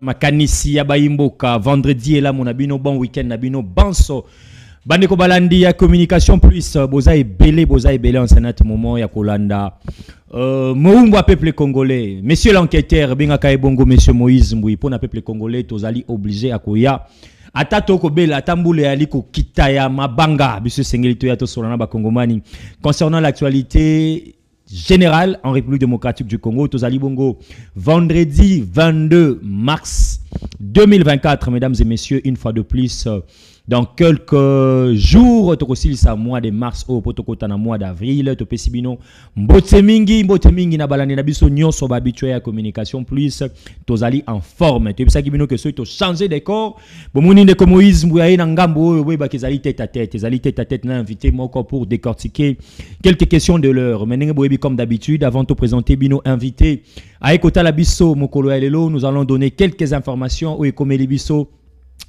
Makanisi ya Baimboka, vendredi et là mon abino bon week-end nabino banso. Bandeko balandi ya communication plus boza e belé en sénat moment ya kolanda. Moumba peuple congolais, monsieur l'enquêteur benga kaibongo monsieur Moïse Mboui pour na peuple congolais tozali obligé akoya. Ata toko bela tambule aliko kitaya mabanga monsieur Sengelito ya to solana ba kongomani concernant l'actualité général en République démocratique du Congo, Tozali Bongo, vendredi 22 mars 2024, mesdames et messieurs, une fois de plus, dans quelques jours, Tokosil sa mois de mars au Potokota na mois d'avril, Topesibino, Mbotemingi na balani na biso nyonso ba habitué à communication plus, Tozali en forme. Tu sais que ceux qui ont changé de corps, Bomoni de Moïse Mbouyaye na ngambo, oui, bazali tête à tête, na invité moi encore pour décortiquer quelques questions de l'heure. Maintenant, comme d'habitude, avant de présenter Bino invité, à Ekota Labiso, Mokolo Elelo, nous allons donner quelques informations au Ekomeli Biso.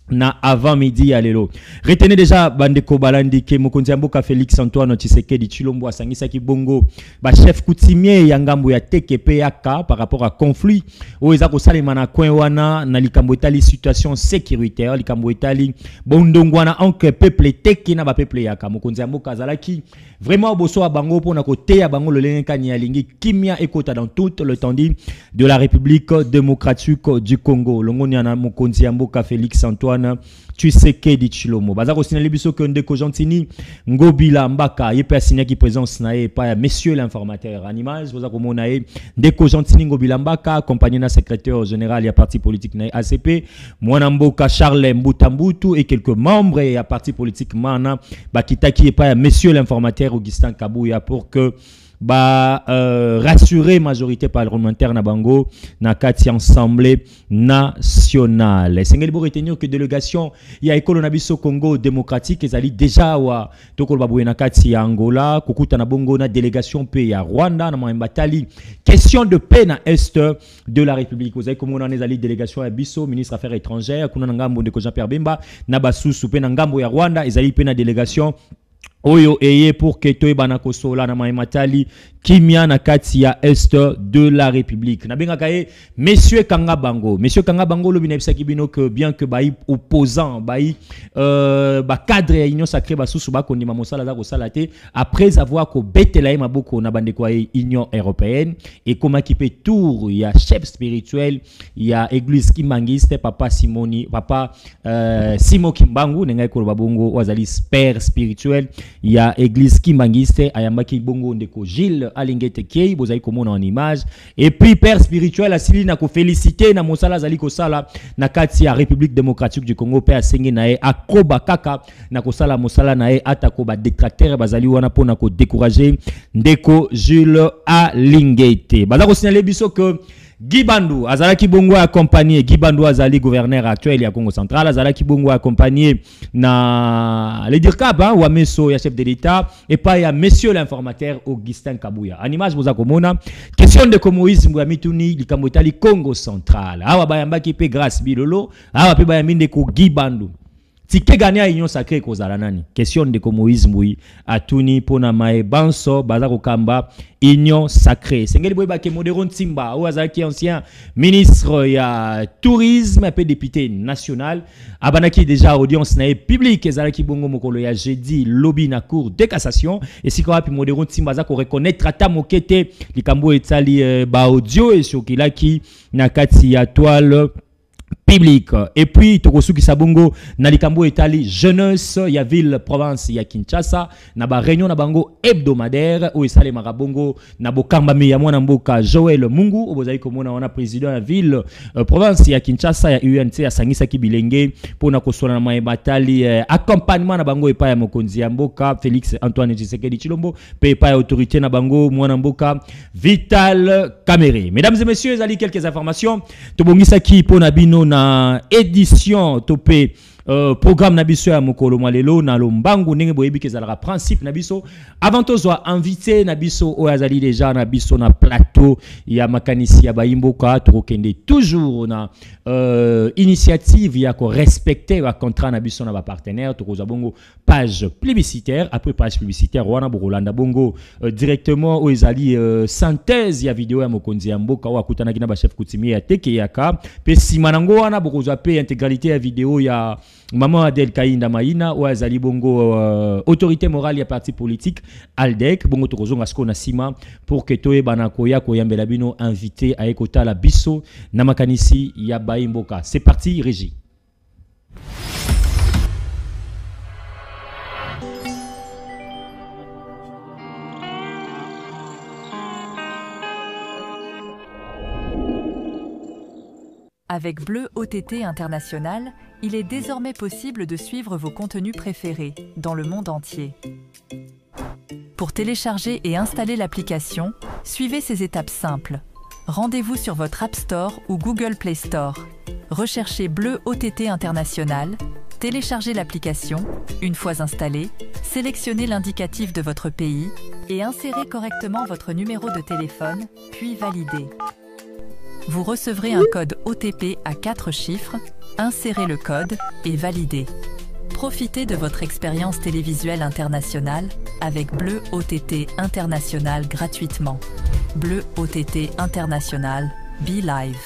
Na avant midi à l'élo. Retenez déjà Bandeko Balandi ke Mokonzi Mboka Félix Antoine Tshisekedi Tshilombo asangisa ki bongo ba chef coutumier ya ngambo ya TKPAK par rapport à conflit o eza ko salema na coin wana na likambo etali situation sécuritaire likambo etali bondongwana entre peuple teki na ba peuple yaka Mokonzi Mboka zalaki vraiment boso a bango pona ko teya bango le lenkani ya lingi kimia ekota dans tout le tandi de la République démocratique du Congo. Longoni na Mokonzi Mboka Félix Antoine Tshisekedi Tshilombo baza ko signaler biso que ndeko Gentini Ngobila Mbaka yepe signer ki présence na e pa monsieur l'informateur animal baza ko mona e ndeko Gentini Ngobila Mbaka accompagné na secrétaire général ya parti politique na ACP mwana mboka Charles Mbutambutu et quelques membres ya parti politique mana bakitaki e pa monsieur l'informateur Augustin Kabouya pour que rassurer majorité parlementaire na bango na kati assemblée nationale. Sengeli bo retenir que délégation ya ekolo na biso Congo démocratique ezali déjà wa tokolo baboué na kati ya Angola kokuta na bongo na délégation pe ya Rwanda na Mbatali question de paix na est de la République. Vous avez comme on en ezali délégation ya biso ministre affaires étrangères kuna na ngambo de Jean-Pierre Bemba na basusu pe na ngambo ya Rwanda ezali pe na délégation Oyo eye pour que toi banako sola na maimatali kimia na kati ya est de la République. Na benga kaye monsieur Kanga Bango lo binebisa kibino que bien que bayi opposant bayi cadre ya union sacrée basusu ba kondima mosala za ko salate après avoir ko betela maboko na bande kwa union européenne et comment qui peut tour ya chef spirituel ya église Kimbangiste papa Simo Kimbangu nenga ko babongo wazali père spirituel ya église Kimbangiste ayambaki bongo ndeko Gilles Alingete Kei bozali komona en image et puis père spirituel asili na ko féliciter na mosala zali ko sala na kati ya République démocratique du Congo pe asenge na e akoba kaka na ko sala mosala na e atako ba détracteur bazali wana pona ko décourager ndeko Gilles Alingete bazako signaler biso que Guy Bandou azalaki bongo accompagné Guy Bandou azali gouverneur actuel ya Congo central azalaki bongo accompagné na le dirkab ou meso ya chef de l'état et pas ya monsieur l'informateur Augustin Kabouya animage boza komona question de Moïse Mbouyamituni likambo etali Congo central awa bayambaki pe grâce bilolo awa pe bayaminde ko Guy Bandou tike gania union sacrée kozala nani question de Moïse Mbouyi atuni pona mae banso bazako kamba union sacrée sengeli boy ba ke Modéron Timba ou azaki ancien ministre ya tourisme et député national abanaki déjà audience na publique ezalaki bongo mokolo ya jeudi lobby na cour de cassation et si ko api Modéron Timba za ko reconnaître ata mokete likambo etali ba audio et sokilaki na kati ya toile public et puis tokosuki sabongo na likambo etali jeunesse ya ville province ya Kinshasa na ba réunion na bango hebdomadaire o esale marabongo na bokamba ya mwana mboka Joël Mungu obozali komona wana président ya ville province ya Kinshasa ya UNC asangisa ki bilenge pona kosola na maebatali accompagnement na bango epa ya mokonzi ya mboka Félix Antoine Tshisekedi Tshilombo pe epa ya autorité na bango mwana mboka Vital Kamerhe. Mesdames et messieurs, ezali quelques informations tobongisa ki pona bino na édition topé programme nabiso ya mokolo malelo na lombangu ndenge boyebi kezalaka principe nabiso avant tozwa invité nabiso oyo azali déjà nabiso na plateau ya makanisi ya bayimboka tokokende toujours na initiative ya ko respecter ba contrat nabiso na ba partenaire tokozwa bongo page publicitaire après page publicitaire wana bokolanda bongo directement oyo ezali synthèse ya vidéo ya mokonzi ya mboka oyo akutanaki na ba chef coutumier ya teke yaka pe sima nango wana bokozwa pe intégralité ya vidéo ya Maman Adel Kainda Maïna ou azali bongo autorité morale ya parti politique Aldec bongo tokozonga sko na sima pour que toye banako ya koyambela bino invité à ekota la biso na makanisi ya Bayimboka. C'est parti Régie. Avec Bleu OTT International, il est désormais possible de suivre vos contenus préférés dans le monde entier. Pour télécharger et installer l'application, suivez ces étapes simples. Rendez-vous sur votre App Store ou Google Play Store. Recherchez Bleu OTT International, téléchargez l'application. Une fois installée, sélectionnez l'indicatif de votre pays et insérez correctement votre numéro de téléphone, puis validez. Vous recevrez un code OTP à 4 chiffres, insérez le code et validez. Profitez de votre expérience télévisuelle internationale avec Bleu OTT International gratuitement. Bleu OTT International, Be Live.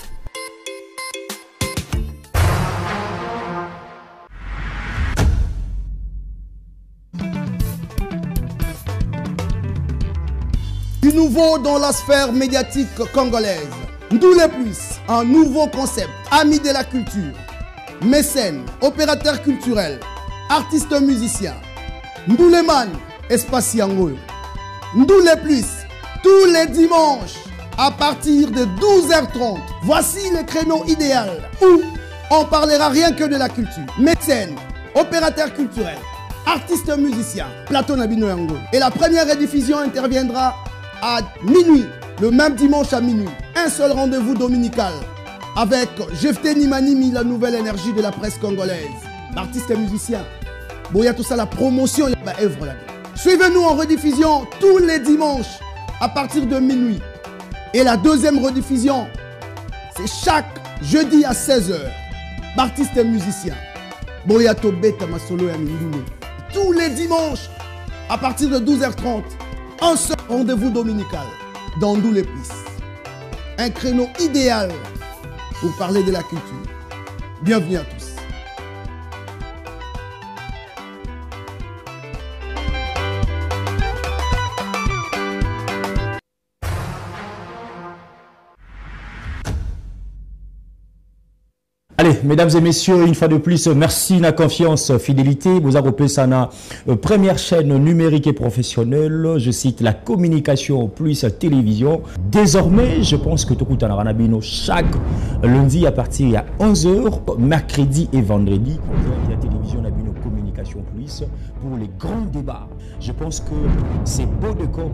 Du nouveau dans la sphère médiatique congolaise. D'où les plus, un nouveau concept, amis de la culture, mécènes, opérateurs culturels, artistes musiciens, Ndouleman, espace Yangoyo. D'où les plus, tous les dimanches, à partir de 12h30, voici le créneau idéal où on parlera rien que de la culture. Mécènes, opérateurs culturels, artistes musiciens, plateau Nabino Yangoyo. Et la première rediffusion interviendra à minuit. Le même dimanche à minuit, un seul rendez-vous dominical avec Jefté Nimanimi, la nouvelle énergie de la presse congolaise. L'artiste et musicien. Bon, il y a tout ça, la promotion, il y a œuvre là. Suivez-nous en rediffusion tous les dimanches à partir de minuit. Et la deuxième rediffusion, c'est chaque jeudi à 16h. Artiste et musicien. Bon, il y a Tobeta Masolo et Mindouné. Tous les dimanches à partir de 12h30, un seul rendez-vous dominical. Dans D'où les plus. Un créneau idéal pour parler de la culture. Bienvenue à tous. Allez, mesdames et messieurs, une fois de plus, merci la confiance, fidélité. Vous avez sana première chaîne numérique et professionnelle. Je cite la communication plus télévision. Désormais, je pense que tout le monde chaque lundi à partir de 11h, mercredi et vendredi, la télévision Nabino communication plus pour les grands débats. Je pense que c'est beau de corps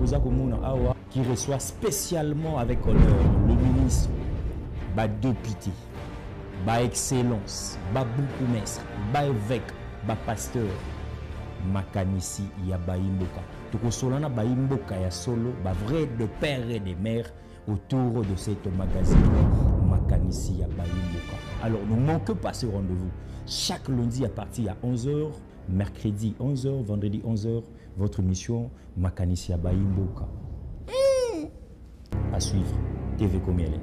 qui reçoit spécialement avec honneur le ministre Bado Piti. Ba excellence, ba bourgmestre, ba évêque, ba pasteur, makanisi ya Bayimboka. Tokosolana Bayimboka ya solo, ba vrai de père et de mère autour de cette magazine makanisi ya Bayimboka. Alors ne manquez pas ce rendez-vous. Chaque lundi à partir à 11h, mercredi 11h, vendredi 11h, votre émission makanisi ya Bayimboka. À suivre, TV Komielek.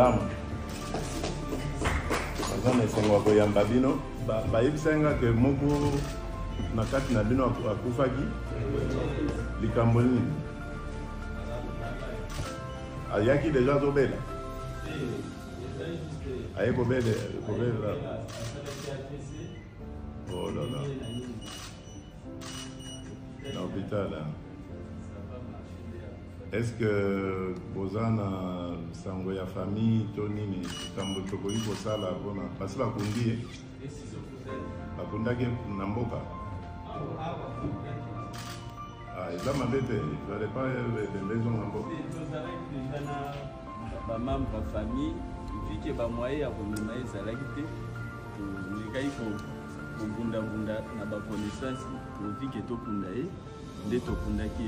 malamu. Baza na esengo koyamba bino, bayebisenga ke moko na kati na bino akufaki likambo nini. Ayaki deja tobela. Aye kobela. Oh là là. Dans l'hôpital. Est-ce que vous avez une famille, Tony, Kambo Chokoyi, Kosala, parce que la Kundi, la Kundaki Namboka. Ah, ils ont demandé, il n'aurait pas de maison Namboka. Les membres de la famille, vu que les moyens de la salagité, les gars, pour Bunda na ba connaissance pour vie que to kundae de to kundaki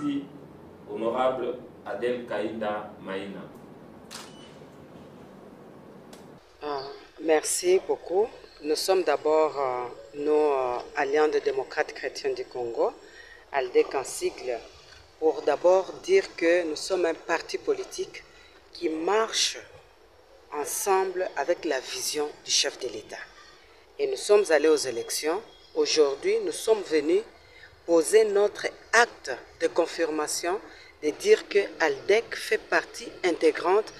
Merci, honorable Adel Kaïda Maïna. Merci beaucoup. Nous sommes d'abord nos Alliances de démocrates chrétiens du Congo, ALDEC en sigle, pour d'abord dire que nous sommes un parti politique qui marche ensemble avec la vision du chef de l'État. Et nous sommes allés aux élections. Aujourd'hui, nous sommes venus poser notre acte de confirmation de dire que ALDEC fait partie intégrante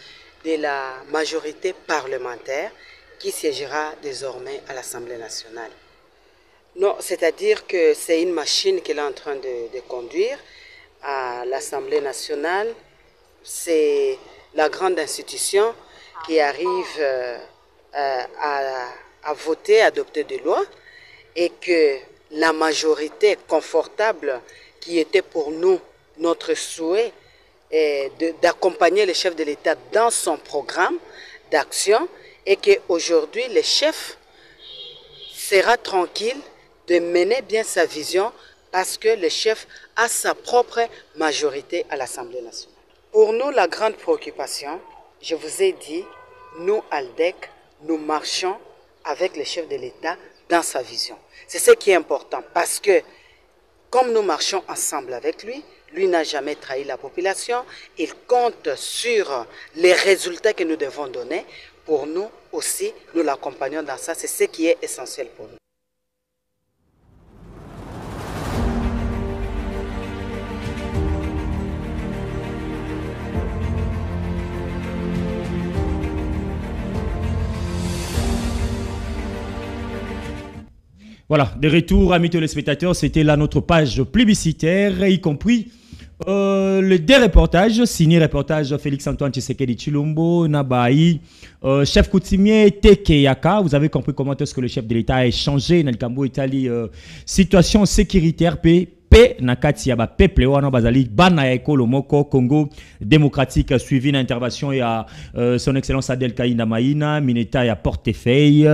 de la majorité parlementaire qui siégera désormais à l'Assemblée nationale. Non, c'est-à-dire que c'est une machine qu'elle est en train de conduire à l'Assemblée nationale. C'est la grande institution qui arrive à voter, à adopter des lois, et que la majorité confortable qui était pour nous notre souhait d'accompagner le chef de l'État dans son programme d'action, et qu'aujourd'hui le chef sera tranquille de mener bien sa vision parce que le chef a sa propre majorité à l'Assemblée nationale. Pour nous, la grande préoccupation, je vous ai dit, nous, ALDEC, nous marchons avec le chef de l'État dans sa vision. C'est ce qui est important parce que comme nous marchons ensemble avec lui, lui n'a jamais trahi la population, il compte sur les résultats que nous devons donner. Pour nous aussi, nous l'accompagnons dans ça, c'est ce qui est essentiel pour nous. Voilà, de retour, amis téléspectateurs, c'était là notre page publicitaire, y compris les deux reportages, signé reportage Félix-Antoine Tshisekedi Tshilombo, Nabaï, chef coutumier Teke Yaka. Vous avez compris comment est-ce que le chef de l'État a échangé dans le Cambo Italie, situation sécuritaire, pe na kati ya ba peuple wana bazali bana ya ekolo moko Congo démocratique suivi na intervention ya son excellence Adel Kainda Maina mineta ya portefeuille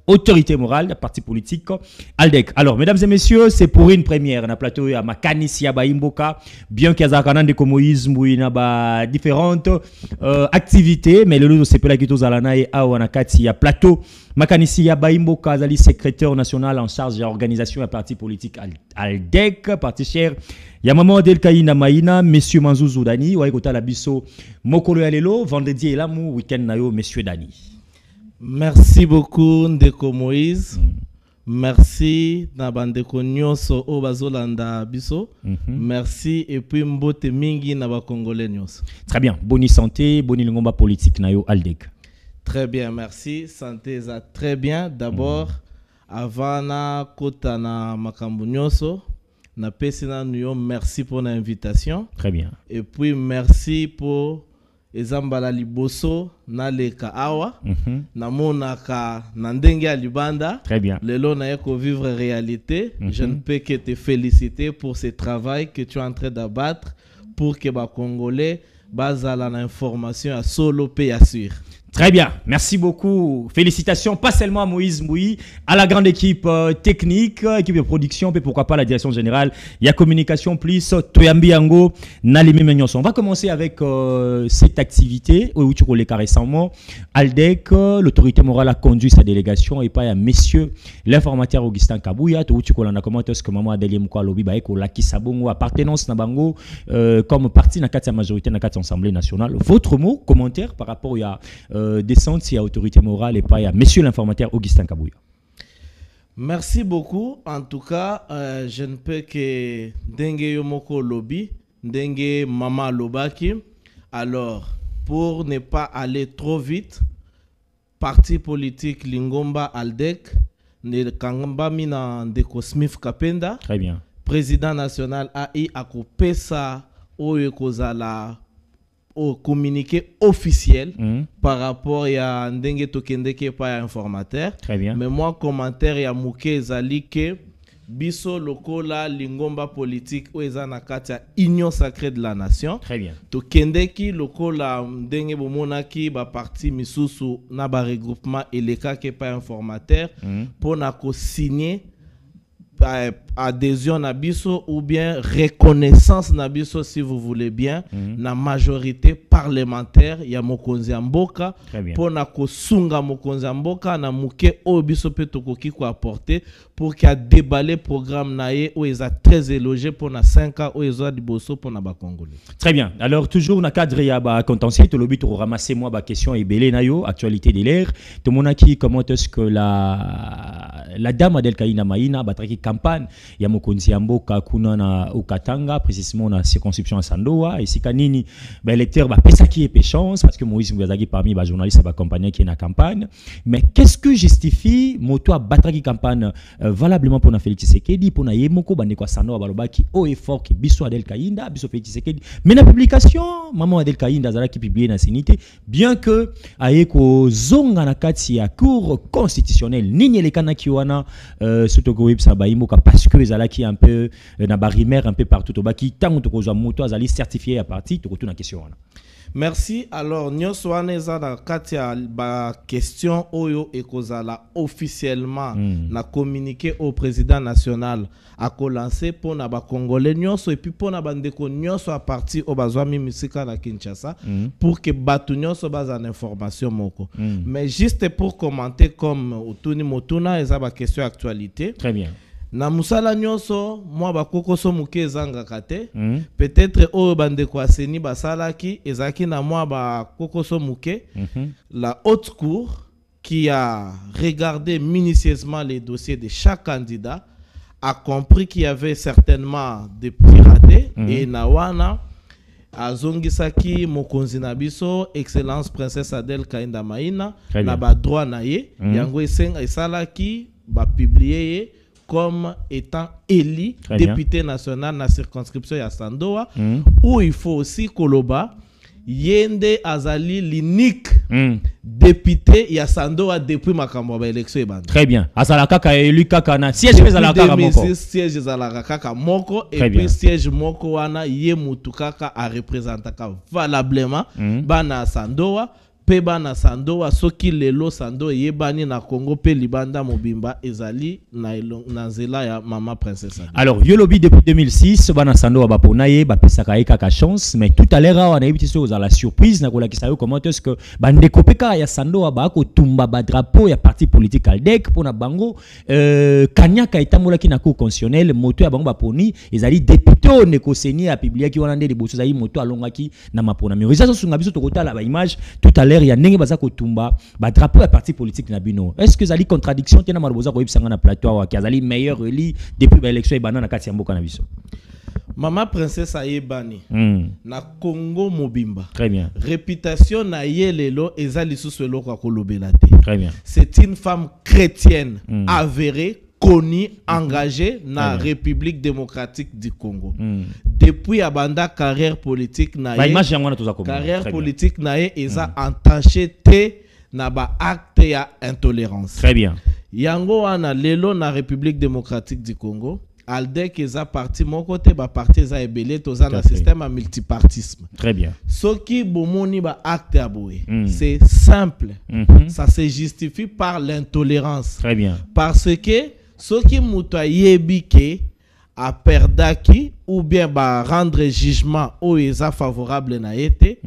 autorité morale, parti politique, Aldec. Alors, mesdames et messieurs, c'est pour une première. On a plateau à Makanisi, à Imboka, bien qu'il y ait des communisme, il y a différentes activités, mais le lot c'est pas la guito zalana et à Wanakati, il y a plateau. Makanisi, à Imboka, Zali, secrétaire national en charge de l'organisation et parti politique Aldec, parti cher. Il y a maman Adel Kainda Maina, monsieur Manzouzou Dani, ou Kota Labiso, Mokolo Alelo, vendredi et l'amour, week-end nayo, monsieur Dani. Merci beaucoup Ndeko Moïse. Merci Nabandeko Nyonso Obazolanda Biso. Merci et puis Mbote Mingi Naba Congolais Nyonso. Très bien. Bonne santé, bonne lingomba politique nayo Aldec. Très bien, merci. Santé ça très bien. D'abord avant na kota na makambu nyonso na pesina nuyo, merci pour l'invitation. Très bien. Et puis merci pour ezambala liboso na leka awa na monaka na ndenge ya libanda. Très bien. Lelo na yeko vivre réalité. Je ne peux que te féliciter pour ce travail que tu es en train d'abattre pour que ba Congolais bazala na information à solo pe assure. Très bien, merci beaucoup. Félicitations, pas seulement à Moïse Moui, à la grande équipe technique, équipe de production, mais pourquoi pas la direction générale. Il y a communication plus, Toyambi Ango, Nalimi Menyonson. On va commencer avec cette activité, où tu connais récemment. Aldec, l'autorité morale a conduit sa délégation et pas à messieurs, l'informateur Augustin Kabouya, où tu connais comment est-ce que maman Adelie Mouka Lobi Baeko, la Kisabongo, appartenance Nabango, comme parti dans la majorité dans la Assemblée nationale. Votre mot, commentaire par rapport à descente si à autorité morale et pas à monsieur l'informateur Augustin Kabouya. Merci beaucoup. En tout cas, je ne peux que dengue yomoko lobby, dengue mama lobaki. Alors, pour ne pas aller trop vite, parti politique Lingomba Aldec, ne kangamba mina ndeko Smith Kapenda. Très bien. Président national AI akopesa oyo kozala au communiqué officiel par rapport à ndenge tokendeke pa informateur. Très bien. Mais moi commentaire ya muke zali ke biso lokola lingomba politique o eza na kati ya union sacrée de la nation. Très bien. Tokendeki lokola ndenge bomonaki ba parti misusu na ba regroupement eleka ke pa informateur pour na ko signer adhésion na biso ou bien reconnaissance na biso si vous voulez bien na majorité parlementaire ya mokonzi ya mboka pour na kosunga mokonzi ya mboka na muke o biso pe tokoki ko apporter pour qu'il a déballé programme na ye ou eza très élogé pour na 5 ans ou eza diboso pour na ba Congolais. Très bien. Alors toujours na cadre ya ba contentieux to lobby to ramasser moi ba question et belé na yo actualité de l'air to monaki comment est-ce que la dame Adel Kainda Maina batraki campagne ya mokonzi ya mboka kuna na Okatanga précisément na circonscription à Sandoa et sikanini ba électeur ba pesa qui est chance parce que Moïse Ngazaki parmi ba journalistes ba compagnie qui est na campagne mais qu'est-ce que justifie moto batraki campagne valablement pour na Félix Tshisekedi pour na yemoko bande kwa Sandoa balobaki au effort que biso Adel Kainda biso Félix Tshisekedi mais na publication maman Adel Kainda zala qui publié na Sénité bien que ayeko zonga na kati ya cour constitutionnelle nini lekana kiwana sotoko websa ba imoka parce que ezala qui un peu na barimère un peu partout au baki tant to kozwa moto azali certifié à parti to retourne na question wana. Merci. Alors nyonso wana eza na kati ya ba question oyo ekozala officiellement na communiqué au président national a lancé pour na ba Congolais nyonso et puis pour na bandeko nyonso à partir au bazwa misika na Kinshasa pour que batu nyonso baza na information moko. Mais juste pour commenter comme Otuni Motuna eza ba question actualité. Très bien. Na musala nyonso moi bakoko so muke ezanga kate peut-être o bande kwa seni basalaki ezaki na moi bakoko so muke la haute cour qui a regardé minutieusement les dossiers de chaque candidat a compris qu'il y avait certainement des piratés et na wana azongisaki mokonzi na biso excellence princesse Adel Kainda Maina na ba droit na ye yango esenga esalaki ba publier comme étant élu député national dans la circonscription ya Sandoa où il faut aussi koloba yende azali l'unique député ya Sandoa depuis makambo ba élection ebanda. Très bien. Asala kaka élu kaka na siège ezala kaka moko. Siège ezala kaka moko et puis siège moko wana ye mutu kaka a représentaka valablement bana Sandoa. Peba na Sandoa soki lelo Sandoa yebani na Congo pe libanda mobimba ezali na nzela ya mama princesse. Alors yolobi depuis 2006 bana Sandoa bapona ye bapesaka ye kaka chance mais tout à l'heure on a évité sur la surprise na kola kisayo comment est-ce que bande kopeka ya Sandoa ba ko tumba ba drapeau ya parti politique Aldec pona bango kanyaka etamola ki na cour constitutionnelle moto ya bango baponi ezali député nekoseni a publié ki wana ndé boso zali moto alongaki na mapona mais ça sunga biso tokota la ba image tout à l'heure il y a nenge baza ko tumba ba drapeau ya parti politique na bino. Est-ce que zali contradiction tena maloboza ko yebisanga na plateau wa kazali meilleur eli depuis ba élection ibana na kati ya mboka na biso? Mama princesse ayebani na Congo mobimba. Très bien. Réputation na yelelo ezali suswelo kwa kolobelate. Très bien. C'est une femme chrétienne avérée, connue, engagée na République démocratique du Congo. Depuis abanda carrière politique na carrière politique na eza entaché te na ba acte ya intolérance. Très bien. Yango wana lelo na République démocratique du Congo Aldec eza parti mon côté ba parti eza ebele toza na système à multipartisme. Très bien. Soki bomoni ba acte aboué. C'est simple. Ça se justifie par l'intolérance. Très bien. Parce que soki muto yebike a perdaki ou bien ba rendre jugement ou eza favorable na été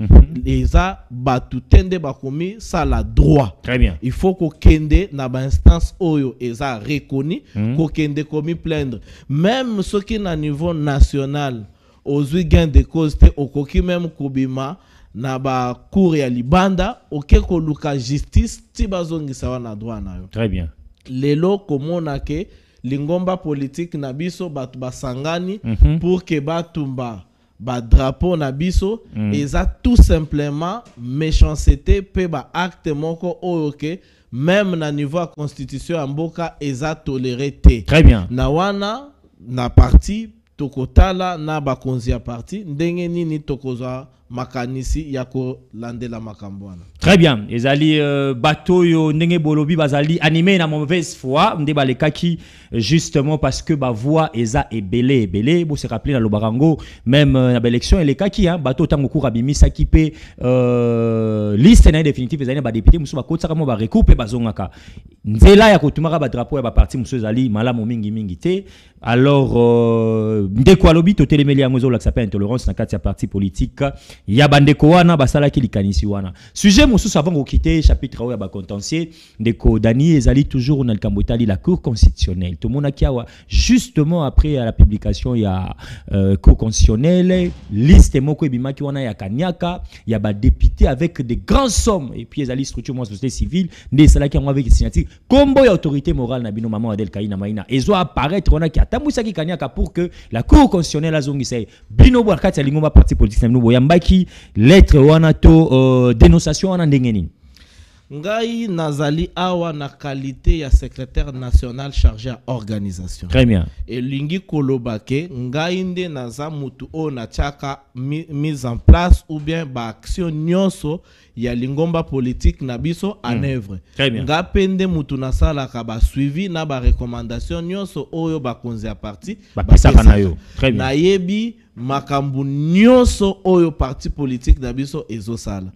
eza batutende bakomi ça la droit. Très bien. Il faut ko kende na ba instance oyo eza reconnu ko kende komi plaindre même ce qui na niveau national ozui gain de cause te okoki même kobima na ba cour ya libanda oke ko luka justice ti bazongisa wana droit na yo. Très bien. Lelo komona ke lingomba politique na biso batu basangani pour que batumba ba drapeau na biso eza tout simplement méchanceté pe ba acte moko oyoke même na niveau ya constitution ya mboka eza toléré te. Très bien. Na wana na parti tokotala na bakonzi ya parti ndenge nini tokozwa makanisi ya ko landela makambwana. Très bien. Ezali bateau yo ndenge bolobi bazali animé na mauvaise foi nde balekaki justement parce que ba voix eza ebele bo se rappeler na lobarango même na élection elekaki hein bateau tango cour abimisa ki pe liste na définitive ezali ba député musu bakotaka mo ba recoupe bazongaka nzela ya kotumaka ba drapeau ya ba parti musu ezali malamu mingi te. Alors ndeko alobi to telemeli ya ngozo la s'appelle intolérance na kati ya parti politique ya bandeko wana basala ki likanisi wana. Sujet mosusu avant de quitter chapitre ya ba contentieux ndeko Dani ezali toujours na kambotali la cour constitutionnelle. Tout le monde kiawa justement après la publication ya cour constitutionnelle liste moko ebimaki wana ya kanyaka ya ba député avec des grandes sommes et puis ezali structure moi société civile ndé sala ki avec signature combo ya autorité morale na bino maman Adel Kaina Maina ezo apparaître wana ki atambusa ki kanyaka pour que la cour constitutionnelle azongisa bino bo kati ya lingomba parti politique na bino boyambaki lettre wana to dénonciation wana ndenge nini? Ngai nazali awa na qualité ya secrétaire national chargé à organisation. Très bien. Et lingi kolobake ngai nde naza mutu o na chaka mise en place ou bien ba action nyonso ya lingomba politique na biso en œuvre. Très bien. Nga pende mutu na sala ka ba suivi na ba recommandation nyonso oyo ba konzi ya parti ba pesaka na yo. Très bien. Na yebi makambu nyonso oyo parti politique na biso ezosala.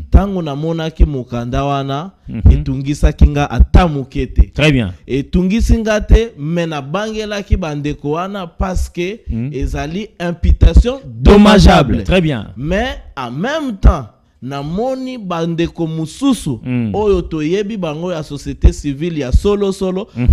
Tango na monaki mukanda wana etungisa kinga atamukete. Très bien. Etungisi ngate mena bangela ki bandeko wana parce que ezali imputation dommageable. Très bien. Mais en même temps na moni bandeko mususu oyo toyebi bango ya société civile ya solo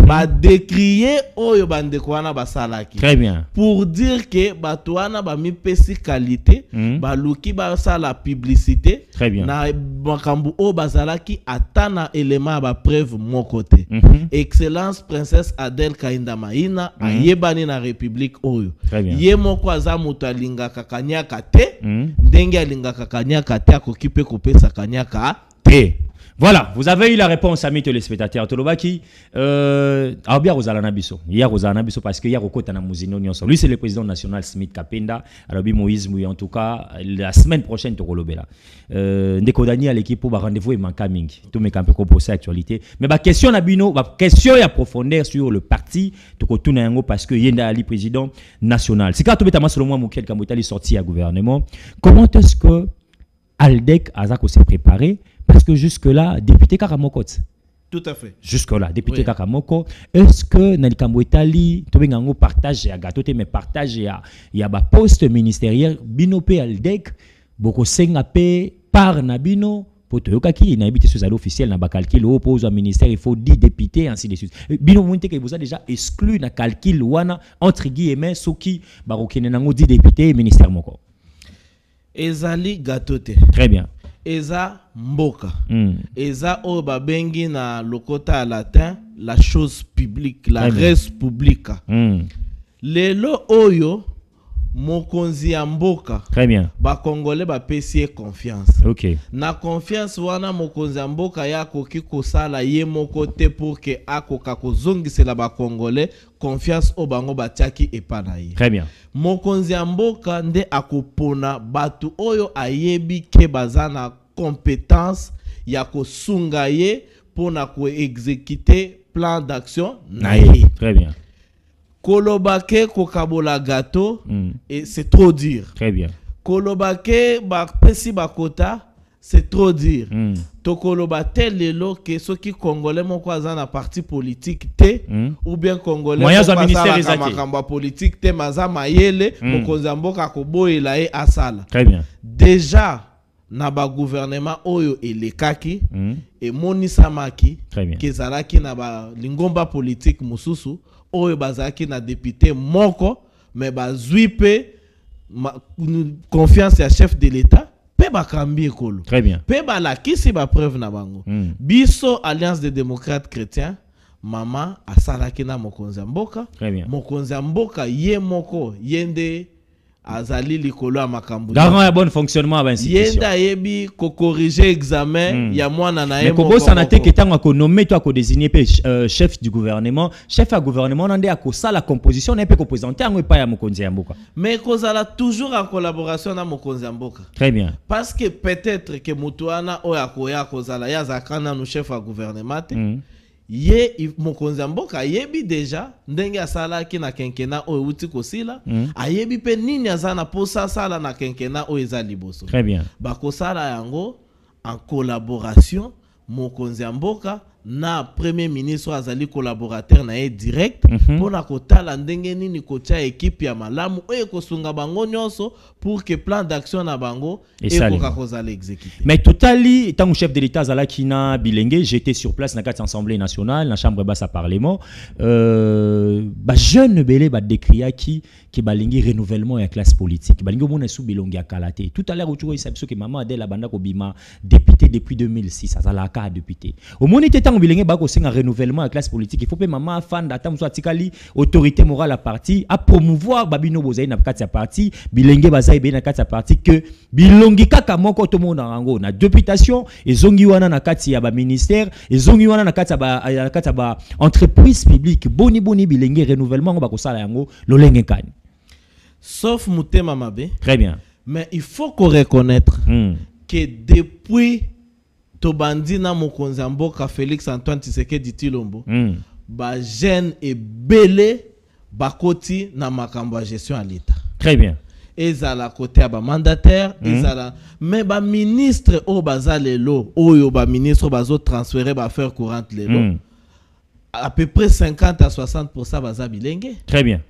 ba décrier oyo bandeko wana basalaki. Très bien. Pour dire que bato wana ba mipesi qualité ba luki ba sala publicité. Très bien. Na makambu o bazalaki atana élément ba preuve mon côté. Excellence princesse Adel Kainda Maina ayebani na République oyo. Très bien. Ye moko aza mutu alingaka kanyaka te ndenge alingaka kanyaka te akokipe kopesa kanyaka te. Voilà, vous avez eu la réponse, amis téléspectateurs. Tolobaki, Abia Rosala Biso. Hier Rosala Biso parce que hier au côté Namuzino Nyonso. Lui c'est le président national Smith Kapenda. Alors Moïse Mouy en tout cas la semaine prochaine Tokolobela. Ndeko Dani à l'équipe pour rendez-vous et manka mingi. Tout mes campé composé actualité. Mais ba question Nabino, ba question ya profondeur sur le parti Tokotuna yango parce que Yenda Ali président national. C'est quand tu beta selon moi Moukel Kamotali sorti à gouvernement. Comment est-ce que Aldec Azako s'est préparé? Parce que jusque-là, député Kakamoko. Tout à fait. Jusque-là, député Kakamoko, est-ce que Nalikambo Itali, Tobengango partage à gâteau, mais partage à ba poste ministériel, Binope Aldec, Boko Sengape, par Nabino, pour te yoki, n'a habité sur l'officiel, officiel, n'a pas calcul, oppose au ministère, il faut 10 députés, ainsi de suite. Bino Monte, que vous a déjà exclu, n'a calcul, ouana, entre guillemets, Soki, Barokine, n'a 10 députés, ministère Moko. Ezali gâteauté. Très bien. Eza mboka. Eza o babengi na lokota latin la chose publique, la res publica. Lelo oyo mokonzi ya mboka. Très bien. Ba Congolais ba pesier confiance. OK. Na confiance wana mokonzi ya mboka ya koki kosala ye moko te pour que akoka kozongisela ba Congolais confiance o bango batiaki epana ye. Très bien. Mokonzi ya mboka nde akopona batu oyo ayebi ke bazana compétence ya kosunga ye pona ko exécuter plan d'action na ye. Très bien. Kolobake kokabola gâteau et c'est trop dur. Très bien. Kolobake ba pesi bakota c'est trop dur. Tokolobate lelo ke soki congolais moko azana parti politique te ou bien congolais moko azana makamba politique te maza mayele mokonzi mboka koboyela e asala. Très bien. Déjà na ba gouvernement oyo elekaki et monisamaki kezalaki na ba lingomba politique mususu oyo bazaki na député moko mais bazui pe confiance ya chef de l'état pe bakambi ekolo. Très bien. Pe balakisi ba preuve na bango. Biso Alliance des démocrates chrétiens mama asalaki na mokonzi mboka. Très bien. Mokonzi mboka ye moko yende azali likolo ya makambo. Garant ya bon fonctionnement ba institution. Yenda yebi ko corriger examen ya mwana na ye moko. Mais kobosa na te ketango ko nommer toi ko désigner pe chef du gouvernement, chef à gouvernement nande a ko sala composition na pe ko présenter ngo pa ya mokonzi ya mboka. Mais kozala toujours en collaboration na mokonzi ya mboka. Très bien. Parce que peut-être que mutuana oya koya kozala ya zakana no chef à gouvernement ye mokonzi mboka yebi déjà ndenge asalaki na kenkena oyo uti kosila ayebi pe nini azana posa sala na kenkena oyo eza liboso. Très bien. Bakosala yango en collaboration mokonzi mboka na premier ministre azali collaborateur na ye direct pona kotala ndenge nini kotia équipe ya malamu oyo kosunga bango nyonso pour que plan d'action na bango ekoka kozala exécuter. Mais totali tant chef de l'état zala kina bilenge, j'étais sur place na quatre assemblée nationale na chambre basse à parlement ba jeune belé ba décria qui balingi renouvellement ya classe politique balingi mona sou bilongi ya kalate. Tout à l'heure autour il s'abso que maman Adèle banda ko bima député depuis 2006 azala ka député au moni tant bilenge ba ko senga renouvellement à classe politique il faut pe maman fan data muso atikali autorité morale à parti à promouvoir babino bozai na kati ya parti bilenge bazai be na kati ya parti que bilongi kaka moko to mona rango na députation ezongi wana na kati ya ba ministère ezongi wana na kati ya ba entreprise publique boni bilenge renouvellement ba ko sala yango lolenge kani sauf mutema mabe. Très bien. Mais il faut qu'on reconnaître que depuis Tobandi na mokonzi mboka Félix Antoine Tshisekedi Tshilombo ba jeune et belé bakoti na makambo gestion à l'état. Très bien. Ezala côté ba mandataire ezala mais ba ministre o bazalelo oyo ba ministre bazo transférer ba affaires courantes lelo à peu près 50 à 60% baza bilenge. Très bien.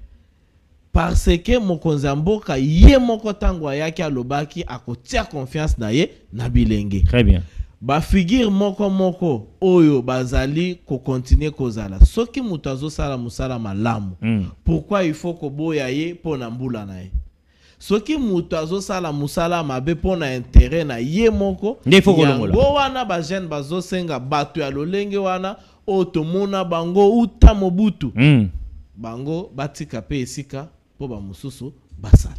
Parce que mokonzi mboka ye moko tango yaki alobaki akotia confiance na ye na bilenge. Très bien. Ba figure moko oyo bazali ko continuer kozala soki mutu azosala musala malamu pourquoi il faut ko boya ye pona mbula na ye soki mutu azosala musala mabe pona intérêt na ye moko yango wana ba jeune bazosenga bato ya lolenge wana otomona bango uta mobutu bango batika pe esika po ba mususu basala.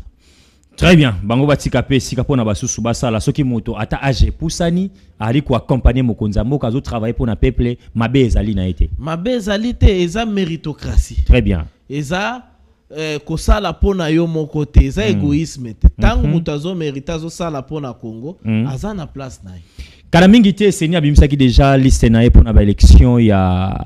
Très bien. Bango batika pe sika pona basusu basala soki moto ata age pusani ali ko accompagner mokonza mboka zo travailler pour na peuple mabe ezali na été. Mabe ezali te eza méritocratie. Très bien. Eza kosala pona yo moko te eza égoïsme te. Tango moto azo mérita zo sala pona Congo aza na place na ye. Kala mingi te seni abimisaki déjà liste na ye pona ba élection ya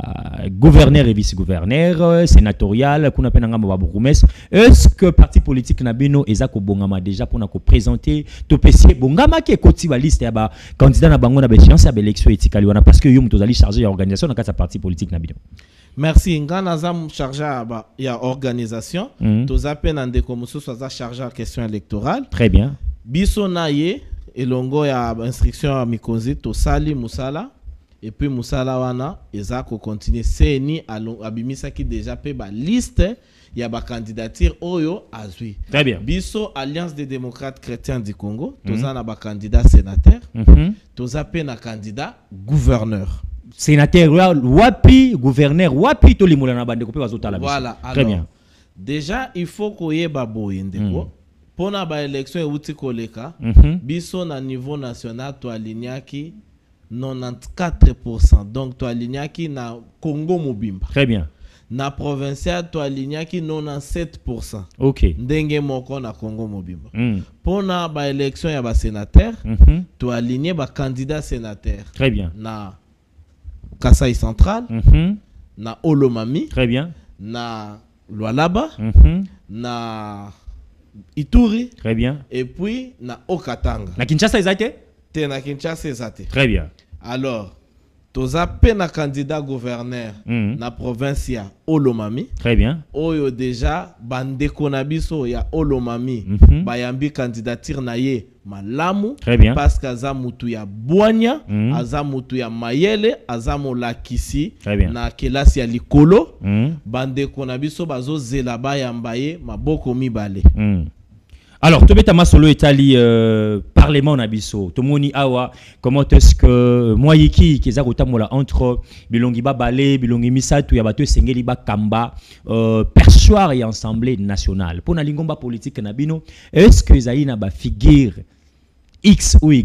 gouverneur et vice-gouverneur sénatorial kuna pena ngamba ba bourgmestre. Est-ce que parti politique na bino ezako bongama déjà pona ko présenter to pesier bongama ke koti ba liste ya ba candidat na bango na ba échéance ya ba élection etikali wana parce que yo muto zali chargé ya organisation na kata parti politique na bino. Merci. Ngana zam chargé ya organisation. Toza pena ndeko mususu za chargé à question électorale. Très bien. Biso na ye elongo ya instruction à Mikonzi to sali musala et puis musala wana ezako continuer seni abimisa ki déjà pe ba liste ya ba candidature oyo azui. Très bien. Biso Alliance des démocrates chrétiens du Congo toza na ba candidat sénateur toza pe na candidat gouverneur. Sénateur wapi gouverneur wapi to limola na bande ko pe bazotala biso. Voilà. Très bien. Déjà il faut koyeba boyendeko. Pona ba élection euti koleka biso na niveau national to alignaki 94%, donc to alignaki na Congo mobimba. Très bien. Na provincial to alignaki 97%. OK. Ndenge moko na Congo mobimba. Pona ba élection ya ba sénateur to aligner ba candidat sénateur. Très bien. Na Kasai central, na Olomami. Très bien. Na Lualaba, na Ituri. Très bien. Et puis na Okatanga. Na Kinshasa ezate? Te na Kinshasa ezate. Très bien. Alors, toza pe na candidat gouverneur na province ya Olomami. Très bien. Oyo déjà bandeko na biso ya Olomami bayambi candidature na ye malamu. Très bien. Parce que aza mutu ya Bwanya, aza mutu ya Mayele, aza molakisi na kelasi ya likolo. Bandeko na biso bazo zela bayamba ye maboko mibale. Alors, tu beta masolo etali parlement na biso. Tomoni awa comment est-ce que moi yiki keza kotamola entre bilongi ba balé, bilongi misatu ya bato sengeli ba kamba perchoir et assemblée nationale. Pour na lingomba politique na bino, est-ce que ezali na ba figure X ou Y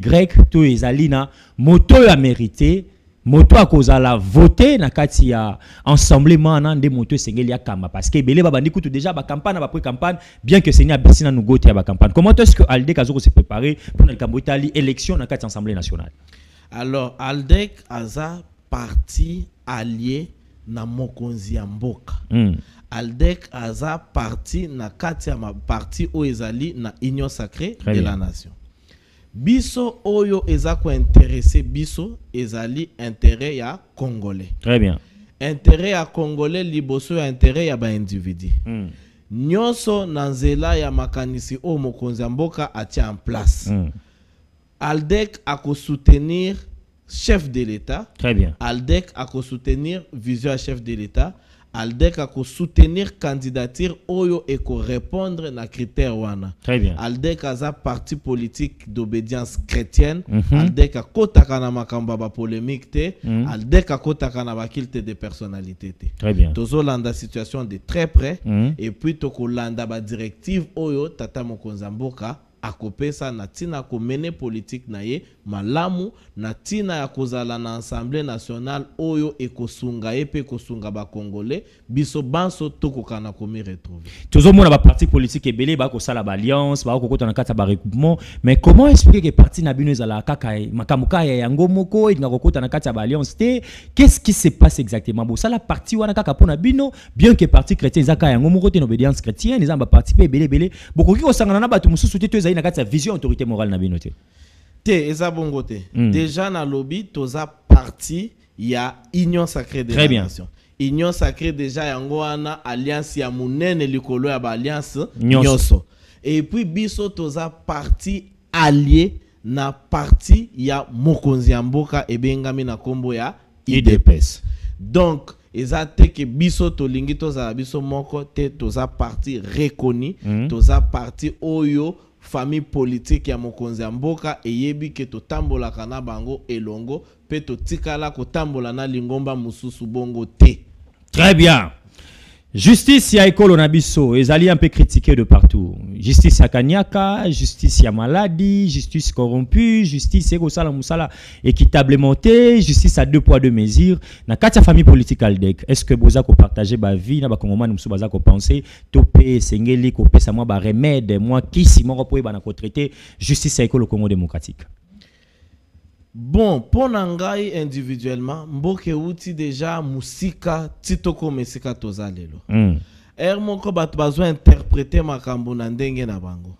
to ezali na moto ya mérité moto a cause la voter na kati ya ensemble na nde moto sengeli ya kamba parce que belé babandi kutu déjà ba campagne ba campagne bien que senya besina nous gote ya ba campagne. Comment est-ce que Aldec azoko se préparer pour na kambo itali élection na kati assemblée nationale? Alors Aldec aza parti allié na mokonzi ya mboka. Aldec aza parti na kati ya parti o ezali na union sacrée de la nation. Biso oyo ezako intéressé biso ezali intérêt ya congolais. Très bien. Intérêt ya congolais liboso ya intérêt ya ba individu. Nyonso na nzela ya makanisi o mokonzi ya mboka atia en place. Aldec ako soutenir chef de l'État. Très bien. Aldec ako soutenir vision à chef de l'État. Aldec a soutenir candidature oyo et ko répondre na critère wana. Très bien. Aldec a parti politique d'obédience chrétienne. Aldec a kotaka na makamba ba polémique te. Aldec a kotaka na bakilte de personnalité te. Très bien. Tozo landa situation de très près et puis toko landa ba directive oyo tata mokonza mboka akopesa na tina ko mener politique na ye malamu na tina ya kozala na assemblée nationale oyo ekosunga ye pe kosunga ba congolais biso banso tokoka na komi retrouver. Toujours mona ba parti politique ebele ba ko sala ba alliance ba ko kota na kata ba regroupement mais comment expliquer que parti na bino ezala kaka makamuka ya yango moko et ngako kota na kata ba alliance te qu'est-ce qui se passe exactement bo sala parti wana kaka pona bino bien que parti chrétien ezaka yango moko te obédience chrétienne ezamba parti pe ebele boko ki ko sangana na bato mususu te ezali na kati ya vision autorité morale na bino te. Te eza bongo te. Déjà na lobby toza parti ya union sacrée de la nation. Union sacrée déjà yango wana alliance ya munene likolo ya ba alliance nyonso. Et puis biso toza parti allié na parti ya mokonzi ya mboka ebengami na kombo ya UDPS. Donc eza te ke biso tolingi toza biso moko te toza parti reconnu, toza parti oyo famille politique ya mokonzi ya mboka eyebi ke totambola kana bango elongo pe totikala kotambola na lingomba mususu bongo te. Très bien. Justice ya ekolo na biso ezali un peu critiqué de partout. Justice ya kanyaka, justice ya maladi, justice corrompue, justice eko sala musala équitablement, justice à deux poids deux mesures. Na kati ya famille politique aldek, est-ce que boza ko partager ba vie na ba kongomani musu baza ko penser topé sengeli ko pesa moi ba remède moi kisi moko po ba na ko traiter justice ya ekolo Congo démocratique. Bon, pour Nangai individuellement, mboke outi déjà musika titoko mesika tozalelo. Moko bat besoin interpréter makambo na ndenge na bango.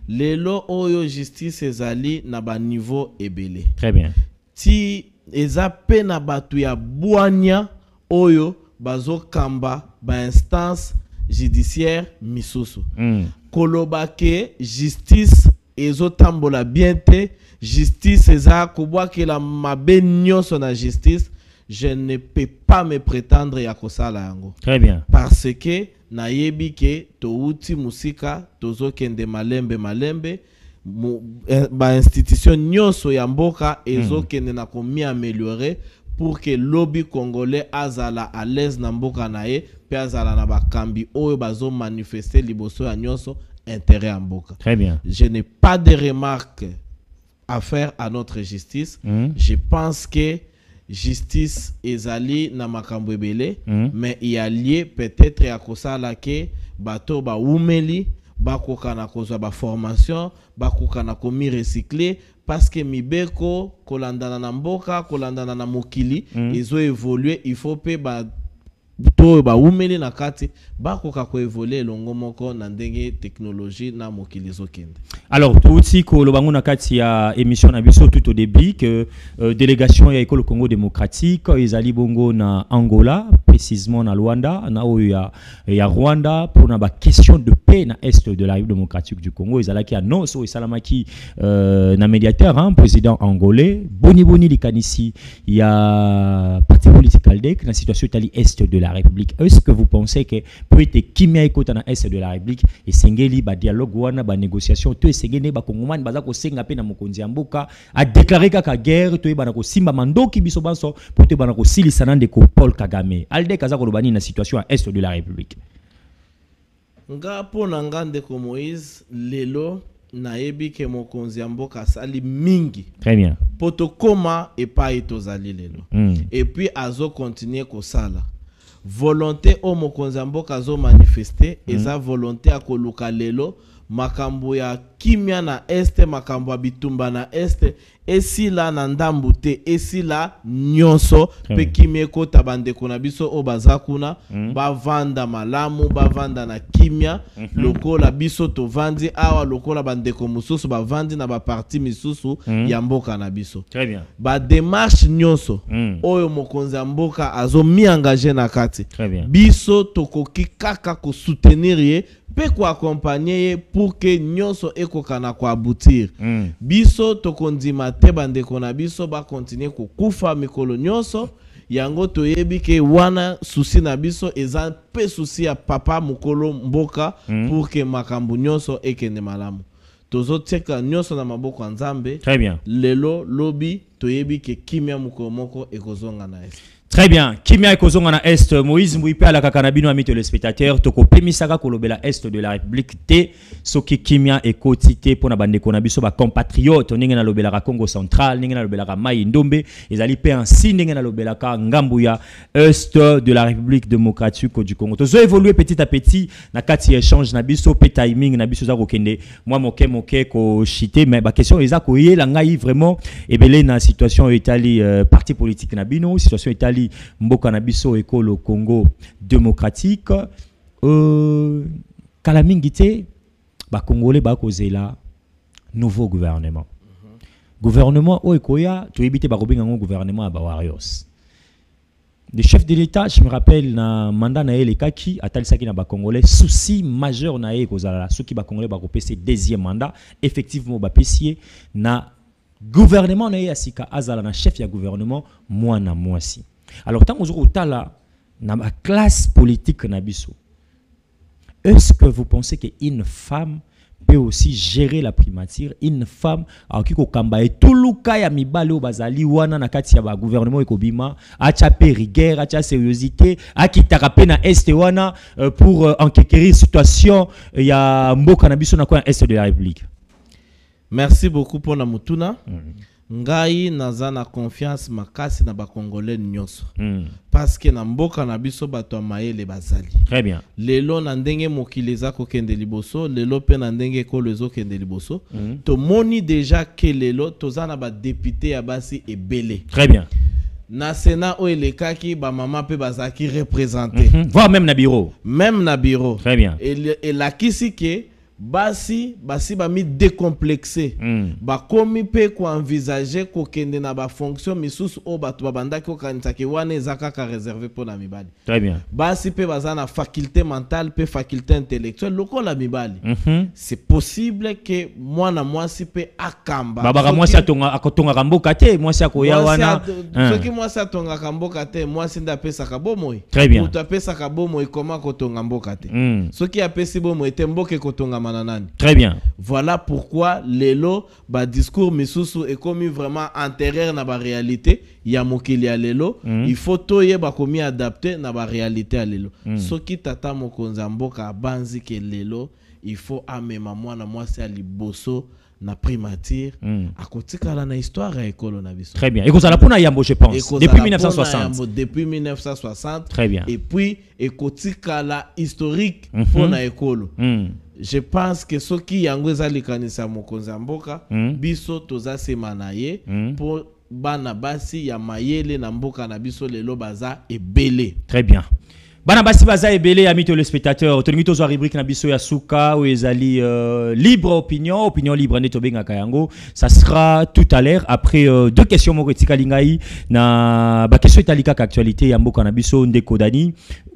Lelo oyo justice ezali na ba niveau ebele. Très bien. Ti eza pe na batu ya bwanya oyo bazo kamba ba instance judiciaire misusu. Kolobake justice ezo tambola bien te. Justice eza kobwakela mabe nyonso na justice, je ne peux pas me prétendre ya kosala yango. Très bien. Parce que nayebi ke touti musika tozokende malembe ba institution nyonso ya mboka ezokende na komi améliorer pour que lobby congolais azala à l'aise na mboka na ye pe azala na bakambi oyo bazo manifester liboso ya nyonso intérêt ya mboka. Très bien. Je n'ai pas de remarques à faire à notre justice. Je pense que justice ezali na makambo ebele, mais il y a lié peut-être à kosala ke bato ba umeli bakoka na kozwa ba formation bakoka na komi recycler parce que mibeko kolandana na mboka kolandana na mokili ezo évoluer, il faut pe ba to ba umeli na kati bakoka ko évoluer longo moko na ndenge technologie na mokili zokende. Alors touti ko lo bango na kati ya émission na biso tout au début que délégation ya école Congo démocratique ezali bongo na Angola, précisément na Luanda na oyo ya Rwanda pour na ba question de paix na est de la République démocratique du Congo ezalaki annonce esalamaki na médiateur président angolais boni likanisi ya parti politique aldek na situation itali est de la République. Est-ce que vous pensez que peut-être kimia ekota na est de la République et sengeli ba dialogue wana ba négociation to esengene ba kongomani baza ko senga pe na mokonzi ya mboka a déclarer kaka guerre to ba na ko simba mandoki biso banso pour te ba na ko silisa na ndeko Paul Kagame aldek aza ko lobani na situation à est de la République. Nga pona ngande ko Moïse lelo na yebi ke mokonzi ya mboka sali mingi. Très bien. Potokoma et pas etozali lelo. Et puis azo continuer ko sala. Volonté o mokonzi ya mboka azo manifester eza volonté a koluka lelo makambo ya kimia na este makambo ya bitumba na este esila na ndambu te esila nyonso pe kimia ekota bandeko na biso o bazakuna bavanda malamu bavanda na kimia lokola biso tovandi awa lokola bandeko mususu bavandi na baparti misusu ya mboka na biso. Très bien. Ba démarche nyonso oyo mokonzi ya mboka azo mi engagé na kati. Très bien. Biso tokoki kaka ko soutenir ye pe ko accompagner ye pour que nyonso ekokana ko aboutir. Biso tokondima te bandeko na biso ba continuer ko kufa mikolo nyonso yango toyebi ke wana souci na biso eza pe souci ya papa mukolo mboka pour que makambu nyonso ekende malamu. Tozo teka nyonso na maboko nzambe. Très bien. Lelo lobi toyebi ke kimia mukolo moko ekozonga na esi. Très bien. Kimia ekozonga na est Moïse Mbuipe ala kakanabino ami téléspectateurs toko pemisaka kolobela est de la République te soki kimia ekoti te pona bandeko na biso ba compatriote ndenge na lobela ka Congo central ndenge na lobela ka Mai Ndombe ezali pe ainsi ndenge na lobela ka ngambu ya est de la République démocratique du Congo. Tozo évoluer petit à petit na kati échange na biso pe timing na biso za ko kende moi moke ko chité mais ba question eza ko yela ngai vraiment ebele na situation etali parti politique na bino situation etali mboka na biso ekolo Congo démocratique kala mingi te ba congolais ba kozela nouveau gouvernement gouvernement o ekoya to ebite ba robinga ngo gouvernement ba warriors. Le chef de l'état, je me rappelle na mandat na ele kaki atalisaki na ba congolais souci majeur na e kozala soki ba congolais ba kopese deuxième mandat effectivement ba pesier na gouvernement na e asika azala na chef ya gouvernement mwana mwasi. Alors, tant que tala na ma classe politique nabiso, est-ce que vous pensez qu'une femme peut aussi gérer la primature. Une femme qui kokamba et tout luka ya mibale bazali wana na kati ya ba gouvernement ekobima acha pe rigueur, acha sérieuxité, akitaka pe na est wana pour enquérir situation ya mboka na biso na kwa est de la République. Merci beaucoup pour la mutuna. Ngai naza na confiance makasi na ba congolais nyonso. Parce que na mboka na biso bato mayele bazali. Très bien. Lelo na ndenge mokili za ko kende liboso, lelo pe na ndenge ko lezo kende liboso. To moni déjà que lelo toza na ba député ya basi ebele. Très bien. Na Sénat o elekaki ba mama pe bazaki représenté. Voire même na bureau. Même na bureau. Très bien. Et la kisi ke basi ba mi décomplexé ba komi pe ko envisager ko kende na ba fonction misusu o bato babanda ko kanisa ke wana ezaka ka réservé pour la mibali. Très bien. Basi pe bazana faculté mentale pe faculté intellectuelle loko la mibali. C'est possible que moi na mwasi pe akamba baba mwasi atonga akotonga kamboka te mwasi akoya wana soki mwasi atonga kamboka te mwasi nda pesa kabomoi. Très bien. Uta pesa kabomoi comment kotonga mboka te. Soki apesi bomoi te mboke kotonga mananani. Très bien. Voilà pourquoi lelo ba discours misusu est comme vraiment antérieur na ba réalité ya mokili ya lelo. Il faut toye ba komi adapter na ba réalité ya lelo. Soki tata mokonza mboka banzi ke lelo il faut amema mwana mwasi aliboso na primature akotikala na histoire ya ekolo na biso. Très bien. Et ça pona yambo je pense depuis 1960. Depuis 1960. Très bien. Et puis ekotikala historique pona ekolo. Je pense que ce qui yango ezali kanisa mokonza mboka biso toza semana ye pour bana basi ya mayele na mboka na biso lelo baza ebele. Très bien. Bana basi baza ebele amis téléspectateurs, tolingi tozo rubrique na biso ya suka ou ezali libre opinion libre ndeto benga kayango. Ça sera tout à l'heure après deux questions moko tikalingai na ba question italika ka actualité ya mboka na biso ndeko Dani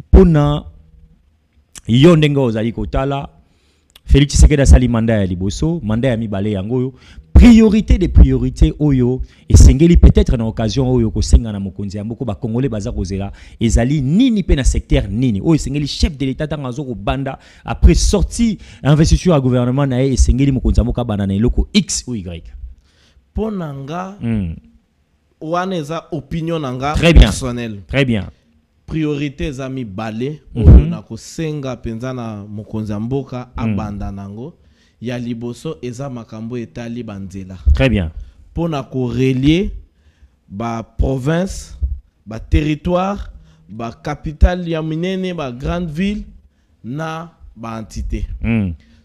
pona yo ndenga ozali kotala Félix Tshisekedi asali mandat ya liboso, mandat ya mibale yango priorité des priorités oyo et sengeli peut-être na occasion oyo ko senga na mokonzi ya mboko ba congolais baza kozela ezali nini pe na secteur nini oyo sengeli chef de l'état tangazo ko banda après sortie investiture à gouvernement na e sengeli mokonzi ya mboka bana na eloko X ou Y. Ponanga wana eza opinion nanga personnel. Très bien. Priorité zami balé oyo na ko senga penza na mokonzi ya mboka abanda nango ya liboso eza makambo etali banzela. Très bien. Pona ko relier ba province, ba territoire, ba capitale ya minene, ba grande ville na ba entité.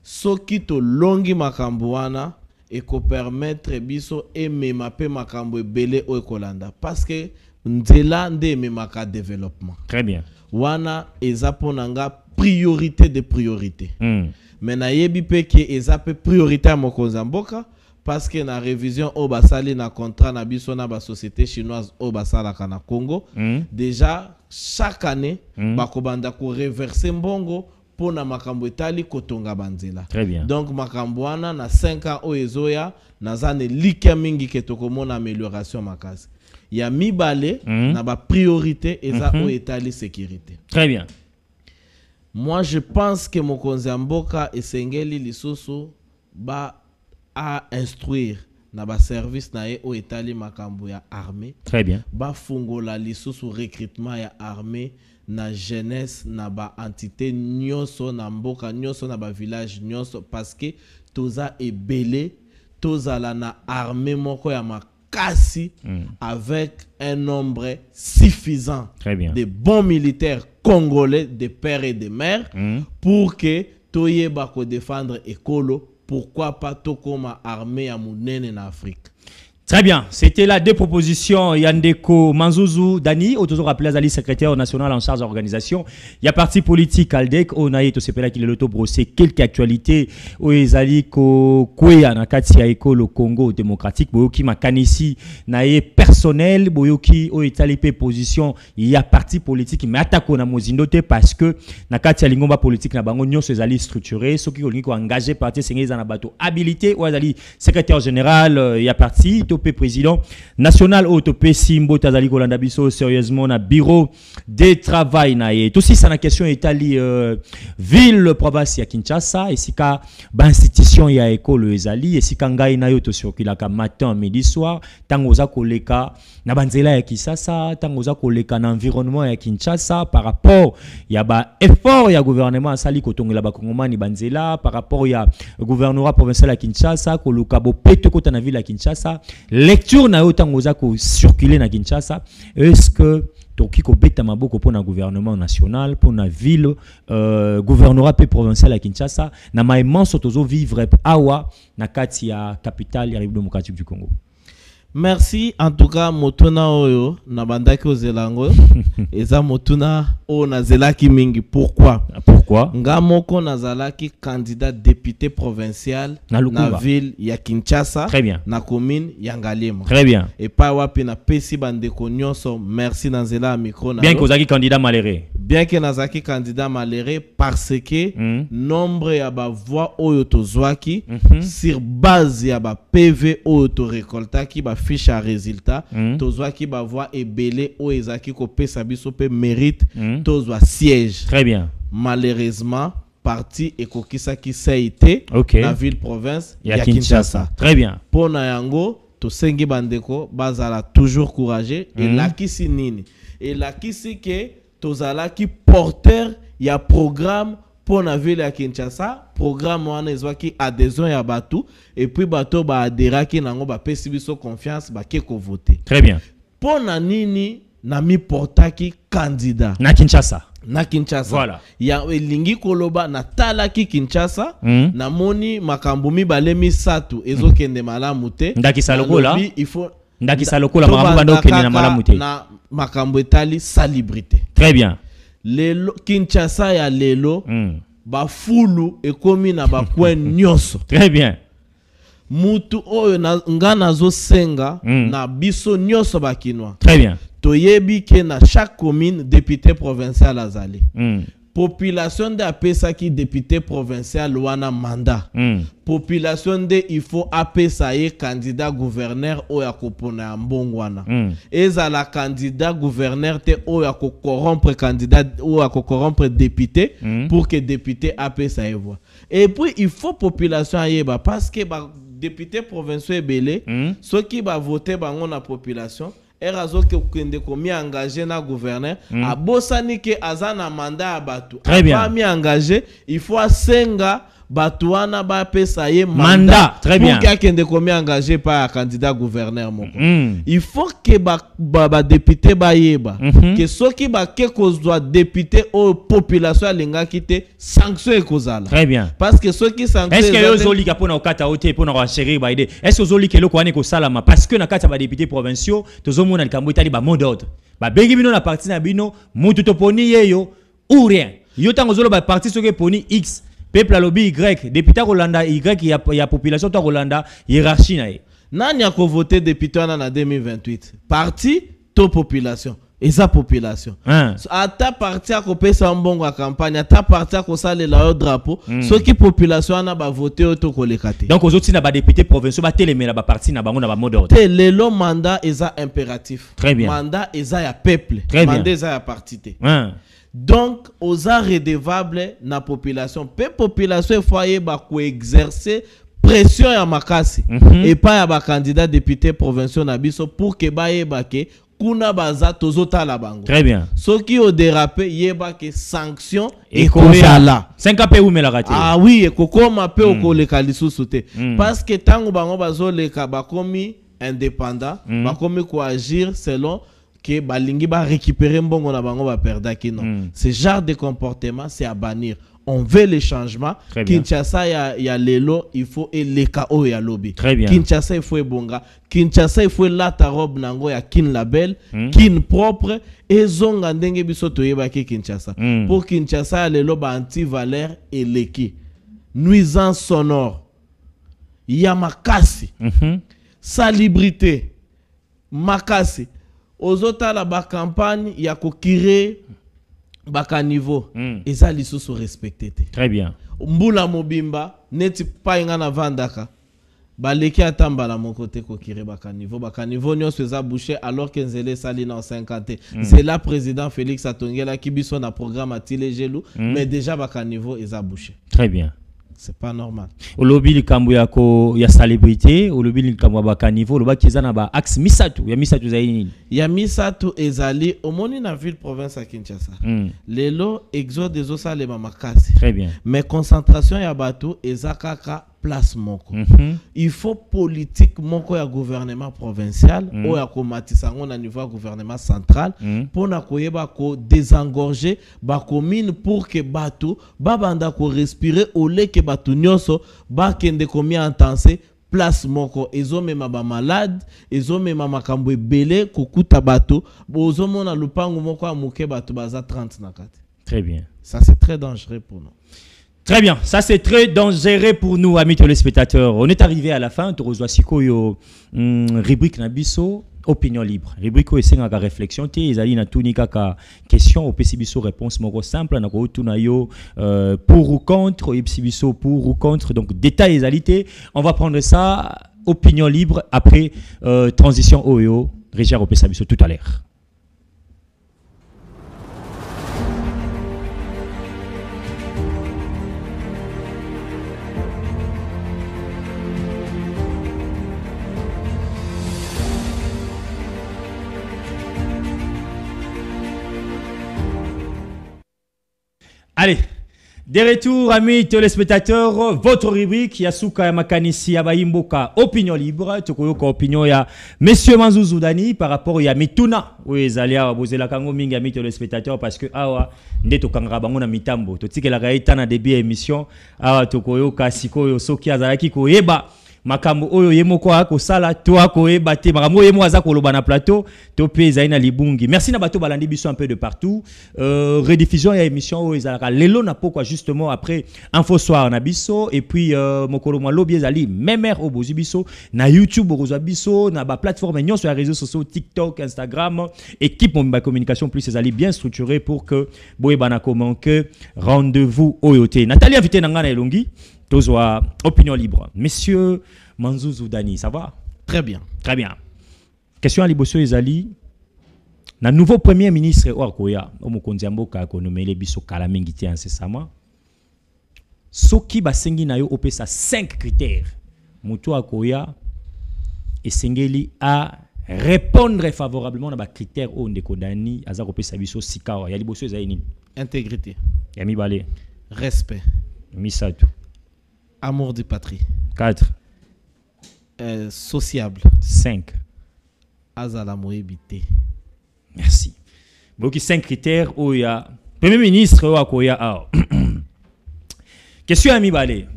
Soki to longi makambo wana e ko permettre biso emema pe makambo ebele o ekolanda parce que nzela nde ememaka développement. Très bien. Wana eza ponanga priorité de priorité. Mais na yebi pe ke eza pe priorité à mokonza mboka parce que na révision o basali na contrat na biso na ba société chinoise o basala kana Congo déjà chaque année bakobanda ko reverser mbongo pona makambo etali kotonga banzela. Très bien. Donc makambo wana na 5 ans o ezoya na zane likia mingi ke tokomona amélioration makasi. Ya mibale na ba priorité eza o etali sécurité. Très bien. Moi, je pense que mokonzi ya mboka esengeli lisusu ba a instruire na ba service na ye o etali makambo ya armée. Très bien. Ba fungola lisusu recrutement ya armée na jeunesse na ba entité nyonso na mboka nyonso na ba village nyonso parce que toza ebele tozala na armée moko ya makasi avec un nombre suffisant de bons militaires congolais de pères et de mères pour que toyeba ko défendre ekolo, pourquoi pas tokoma armée ya munene na Afrique. Très bien, c'était la deux propositions. Yandeko Manzouzou Dani, au toujours rappelé Azali, secrétaire national en charge de l'organisation. Il y a parti politique Aldec, on a été là qu'il est l'auto brossé quelques actualités. Où Ezali ko Kwea na Katia Eko le Congo démocratique, Boyoki Makanisi nae personnel, Boyoki o Etalipe position. Il y a parti politique mais attaque na mozindote parce que na Katia Lingomba politique na bango nyonso Ezali structuré, ceux qui ont engagé parti Sengeza na bateau habilité ou Ezali secrétaire général, il y a parti topé président national Otopé Simbo Tazali Kolanda biso sérieusement na bureau de travail na ye. Tout ça na question Italie ville province ya Kinshasa et sika ba institution ya école ezali et sika ngai na yo to circulaka matin midi soir tango za koleka na banzela ya Kinshasa tango za koleka na environnement ya Kinshasa par rapport ya ba effort ya gouvernement asali kotongela ba kongomani banzela par rapport ya gouvernorat provincial ya Kinshasa koluka bo peto kota na ville ya Kinshasa lecture na yo tango za ko circuler na Kinshasa est-ce que toki ko beta maboko pour na gouvernement national pour na ville gouvernorat provincial ya Kinshasa na ma immense tozo vivre awa na kati ya capitale ya République démocratique du Congo. Merci en tout cas motuna oyo na bandaki ozelango eza motuna o na zelaki mingi. Pourquoi nga moko nazalaki candidat député provincial na ville ya Kinshasa. Très bien. Na commune ya Ngalema. Très bien. Et pa wapi na pesi bandeko nyonso merci na nzela micro na bien que ozaki candidat malheureux. Bien que nazaki candidat malheureux parce que nombre ya ba voix oyo tozwaki sur base ya ba PV oyo to récoltaki ba fiche à résultat tozwaki ba voix ebele o ezaki ko pesa biso pe mérite tozwa siège. Très bien. Malheureusement parti ekokisa ki saité la ville province ya Kinshasa. Très bien. Pona yango to sengi bandeko bazala toujours courageux et lakisi nini et lakisi ke tozalaki porteur ya programme pour la ville ya Kinshasa. Programme wana ezwaki adhésion ya batu et puis bato ba adéraki nango ba pesi biso confiance ba ke ko voter. Très bien. Pona nini na mi portaki candidat na Kinshasa. Na Kinshasa. Voilà. Ya elingi koloba na talaki Kinshasa na moni makambo mibale misatu ezokende malamu te. Ndakisa lokola. Il faut ndakisa lokola makambo bandokende na malamu te. Na makambo etali salubrité. Très bien. Lelo Kinshasa ya lelo ba fulu ekomi na ba kwen nyonso. Très bien. Mutu oyo na ngana zo senga na biso nyonso bakinwa. Très bien. Toyebi ke na chaque commune député provincial azali. Population de apesa ki député provincial wana mandat. Population de il faut apesa ye candidat gouverneur o ya kopona ya mbongwana. Eza la candidat gouverneur te o ya ko corrompre candidat o ya ko corrompre député pour que député apesa ye voix. Et puis il faut population ayeba parce que ba député provincial ebele ceux qui va voter bango na population erazo ke kende ko mi engagé na gouverneur a bosani ke azana mandat ya batu. Très bien. Pas mi engagé, il faut asenga batu wana ba pesa ye mandat. Très bien. Pour kende ko mi engagé par candidat gouverneur moko. Il faut que ba député ba yeba que soki ba ke kozwa député au population alinga kite sanction ekozala. Très bien. Parce que soki sanction est-ce que yozoli kapona okata ote pona ko chérir ba ide est-ce que yozoli ke loko ane ko salama parce que na kata ba député provinciaux tozomona likambo itali ba mot d'ordre ba bengi bino na parti na bino mutu toponi yeyo ou rien yo tango zolo ba parti soki poni X peuple alobi Y député Rolanda Y ya population to Rolanda hiérarchie na ye nani a ko voter député na 2028 parti to population et sa population ata parti a ko pesa mbongo a campagne ata parti a ko salela yo drapeau ce qui population na ba voter to ko lekate donc ozoti na ba député provinciaux ba telemela ba parti na bango na ba mot d'ordre te lelo mandat eza impératif. Très bien. Mandat eza ya peuple. Très mandat bien. eza ya parti te. Donc oza redevable na population pe population foyer ba ko exercer pression ya makasi et pas ya ba candidat député provincial na biso pour que ba yeba ke kuna baza tozota la bango. Très bien. Soki o dérapé yeba ke sanction et kozala 5 pe ou mela raté. Ah oui e kokoma pe o ko leka lisusu te parce que tango bango bazo leka bakomi indépendant bakomi ko agir selon que balingi ba récupérer mbongo na bango ba perdaki non. Ce genre de comportement c'est à bannir. On veut le changement. Kinshasa ya lelo il faut eleka o ya lobby. Kinshasa il faut ebonga. Kinshasa il faut lata robe nango ya kin label, kin propre et zonga ndenge biso toyeba ki Kinshasa. Pour Kinshasa ya lelo ba anti valeur eleki. Nuisance sonore. Ya makasi. Salubrité. Makasi. Ozota la ba campagne ya ko kire baka niveau eza lisusu respecté. Très bien. Mbula mobimba neti pa inga na vandaka baleki atambala mon côté kokire bakaniveau nyonso eza bouché alors que nzele sali na 50 c'est là président Félix Atongela qui biso na programme atile gelu mais déjà bakaniveau eza bouché. Très bien. C'est pas normal. Olobi likambo ya célébrité, olobi likambo bakaniveau, loba kizana ba axe misatu, ya misatu zaini. Ya misatu ezali omoni na ville province à Kinshasa. Lelo exode des osalema makasi. Très bien. Mais concentration ya bato ezakaka place moko. Il faut politique moko ya gouvernement provincial ou ya komatisa ngo na niveau gouvernement central pour na koyeba ko désengorger ba commune pour que bato babanda ko respirer au lieu que bato nyonso ba kende komi intense place moko ezomema ba malade ezomema makambo ebele kokuta bato bozomona lupango moko amuke bato baza 30 na kati. Très bien. Ça c'est très dangereux pour nous. Très bien, ça c'est très dangereux pour nous, amis téléspectateurs. On est arrivé à la fin, tu reçois Sikoyo, rubrique Nabiso, opinion libre. Rubrique où il y a une réflexion, il y a une question, au PCBiso réponse moko simple, on a pour ou contre, PCBiso pour ou contre, donc détails et alité. On va prendre ça, opinion libre, après transition OEO, Régère au PCBiso tout à l'heure. Allez, de retour, amis téléspectateurs, votre rubrique, Yasuka Yamakanisi Abayimboka, opinion libre, Tokoyoka opinion ya Monsieur Manzouzou Dani par rapport à Mituna. Oui, Zalia, vous êtes là, Kangominga, amis téléspectateurs, parce que, awa, ndeto kangrabango na mitambo. Totike la gaïta na début émission, awa, Tokoyoka, Sikoyo, Soki, Azalaki, Koyeba. Makambo oyo yemoko ako sala to ako ebate makambo yemo aza ko loba na plateau to peza ina libungi. Merci na bato balandi biso un peu de partout. Rediffusion ya émission oyo ezalaka lelo na pokwa justement après info soir na biso et puis mokolo mwa lobi ezali memer obozi biso na YouTube okozwa biso na ba plateforme nyonso ya réseaux sociaux TikTok, Instagram, équipe Momba communication plus ezali bien structuré pour que boye bana comment que rendez-vous oyote. Nathalie invité na ngana elongi. Tozwa opinion libre. Monsieur Manzouzou Dani, ça va? Très bien. Très bien. Question à Liboso Ezali. Na nouveau premier ministre Oakoya, Omokonzi Mboka konomele biso kala mingi ti incessamment. Soki basengi na yo opesa 5 critères. Mutu Akoya esengeli a répondre favorablement na ba critères o ndeko Dani aza kopesa biso sikawa. Ya Liboso Ezali nini? Intégrité. Ya mibale. Respect. Misatu. Amour de patrie. 4. Sociable. 5. Azala moébité. Merci. Donc 5 critères où il y a Premier ministre ou akoya. Question à Mibale.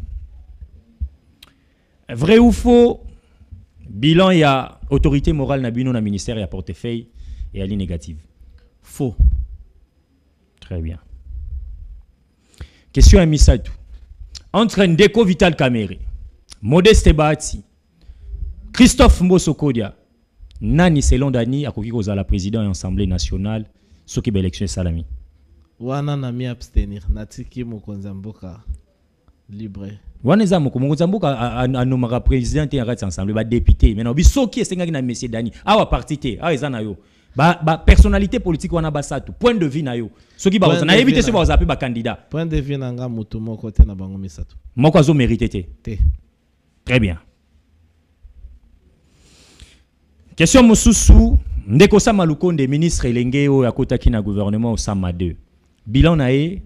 Vrai ou faux? Bilan il y a autorité morale na bino na ministère et à portefeuille et à négative. Faux. Très bien. Question à Misatou. Entre Ndeko Vital Kamere, Modeste Bati, Christophe Mbosokodia, Nani selon Dani, akoki kozala président et assemblée nationale, soki ba élection salami. Wana na mi abstenir, natiki mokonza mboka libre. Wana za mokonza mboka anomaka président et assemblée ba député. Maintenant bi soki esengaki na monsieur Dani, awa parti te, awa ezana yo. Ba personnalité politique wana basatu, point de vue na yo. Soki ba na éviter ce ba zapi ba candidat. Point de vue nanga mutu moko te na bango misatu. Moko azo mérité te. Très bien. Question mususu, ndeko Sama Lukonde ministre elenge o yakotaki na gouvernement au Sama 2. Bilan na e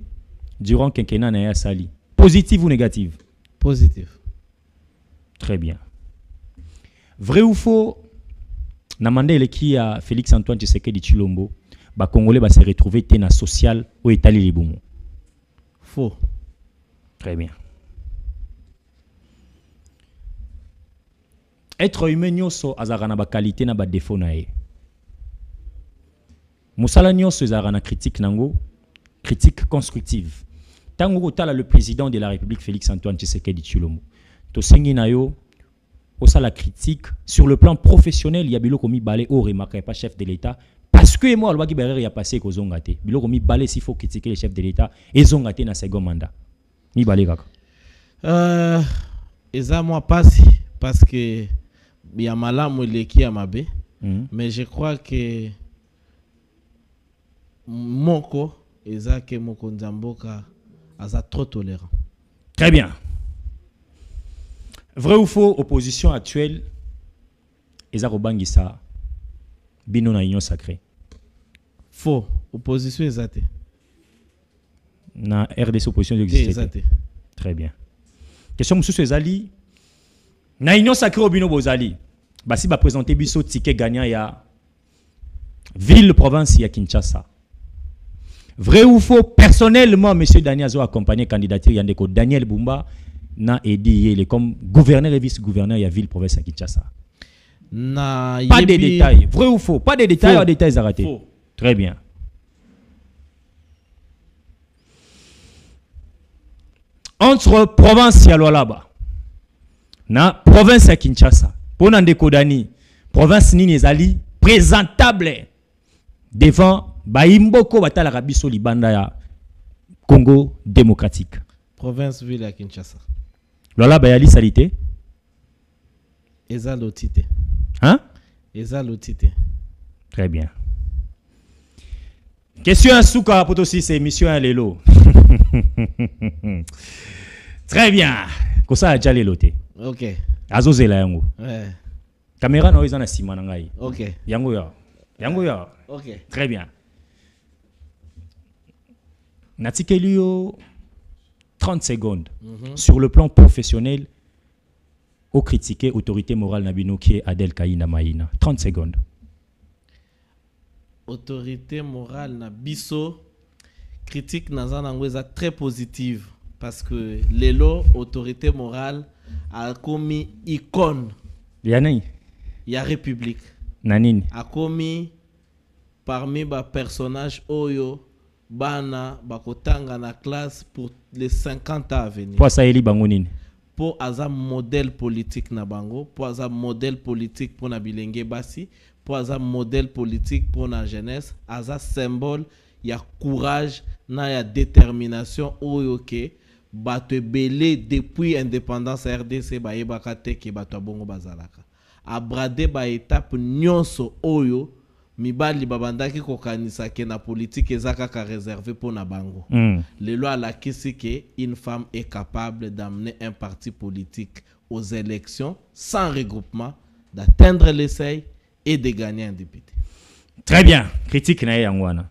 durant quinquennat na ya sali. Positif ou négatif? Positif. Très bien. Vrai ou faux? Namande eleki à Félix Antoine Tshisekedi Tshilombo, ba Congolais ba se retrouver tena social au Etali Libumu. Faux. Très bien. Être humain nyoso azara na ba qualité na ba défaut na e. Musala nyoso azara na critique nango, critique constructive. Tango kotala le président de la République Félix Antoine Tshisekedi Tshilombo. To sengi na yo au la critique sur le plan professionnel, il y a biloko mi balé au remarqué pas chef de l'État parce que moi le baki berere ya passé ko zongate biloko mi balé s'il faut critiquer les chefs de l'État et zongate na second mandat mi balé kaka eza moi pasi parce que il y a malamu leki ya mabe. Mais je crois que moko ezake moko nzamboka aza trop tolérant. Très bien. Vrai ou faux, opposition actuelle ezako bangisa bino na union sacrée. Faux, opposition ezate. Na RDC opposition existe. Très bien. Question mususu ezali na union sacrée obino bozali. Basi ba présenter biso ticket gagnant ya ville province ya Kinshasa. Vrai ou faux, personnellement monsieur Daniel a accompagné candidature yandeko Daniel Bumba na edi il est comme gouverneur et vice-gouverneur ya ville province ya Kinshasa. Pas de détails. Vrai ou faux? Pas de détails, détails arrêtés. Faux. Très bien. Entre province ya Lualaba na province ya Kinshasa, pour Ndeko Dani, province nini ezali présentable devant Baimboko batala rabiso libanda ya Congo démocratique. Province ville ya Kinshasa. Lualaba yali salite? Eza lotite. Hein? Eza lotite. Très bien. Question à Souka pour aussi c'est émission à l'élo. Très bien. Kosa a déjà l'éloté. OK. Azozela yango. Ouais. Caméra no izana sima na ngai. OK. Yango ya. Yango ya. OK. Très bien. Natikelio 30 secondes. Sur le plan professionnel, au critiquer autorité morale Nabino qui est Adel Kaina Maïna. 30 secondes. Autorité morale Nabiso critique Nazanangweza très positive parce que l'élo autorité morale a commis icône. Yanei. Il y a république. Nanine. A commis parmi les personnages Oyo Bana Bakotanga na classe pour les 50 ans à venir. Pour ça eli bangonine. Pour un modèle politique na bango, pour un modèle politique pour na bilenge basi, pour un modèle politique pour la jeunesse, as un symbole, il y a courage, na ya détermination oyoke bato belé depuis indépendance RDC ba yebakate ke bato bongo bazalaka. A brade ba étape nyonso oyo mibali babandaki kokanisa ke na politique ezaka ka réservé pour na bango. Le loi la kisi ke une femme est capable d'amener un parti politique aux élections sans regroupement, d'atteindre les seuils et de gagner un député. Très bien. Critique na yangwana.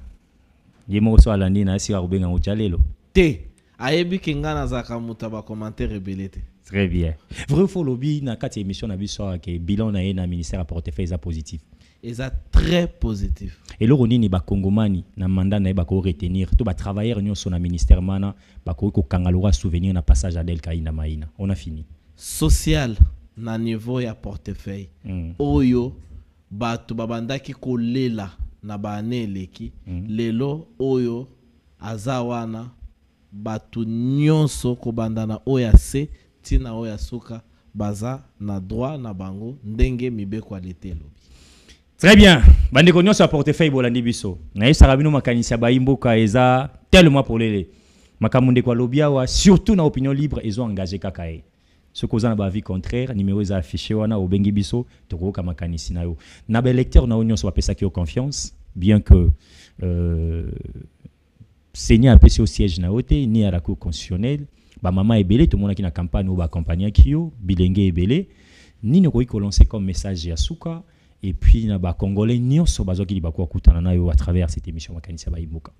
Yemo so alandi na si rubenga ujalelo. Te ayebi kengana zaka mutaba commentaire rebelete. Très bien. Vrai faux lobby na kati émission na biso ke bilan na na ministère à portefeuille za positif. Et ça très positif. Et le ronini ba kongomani na mandat na ba ko retenir to ba travailleurs nyonso na ministère mana ba ko kangalora souvenir na passage Adel Kaina Maïna. On a fini. Social na niveau ya portefeuille. Oyo bato babandaki kolela na bane leki lelo oyo azawana bato nyonso ko bandana oya se tina oya suka baza na droit na bango ndenge mibeko alete lobi. Très bien. Bande konyo sa portefeuille bolandi biso. Na yesa rabino makanisi ba imboka eza tellement pour lele. Makamunde kwa lobia wa surtout na opinion libre ezo engagé kakae. Ce qu'on a ba vie contraire numéro za affiché wana obengi biso toko ka makanisi na yo. Na ba lecteur na onyo so pesa ki confiance bien que Seigneur a passé au siège na ote ni à la cour constitutionnelle. Ba mama ebele tout le monde qui na campagne ou ba accompagner kio bilenge ebele ni ne ko lancer comme message ya suka. Et puis na ba congolais nyonso bazoki li bakwa kutana na yo à travers cette émission makanisi ba imboka.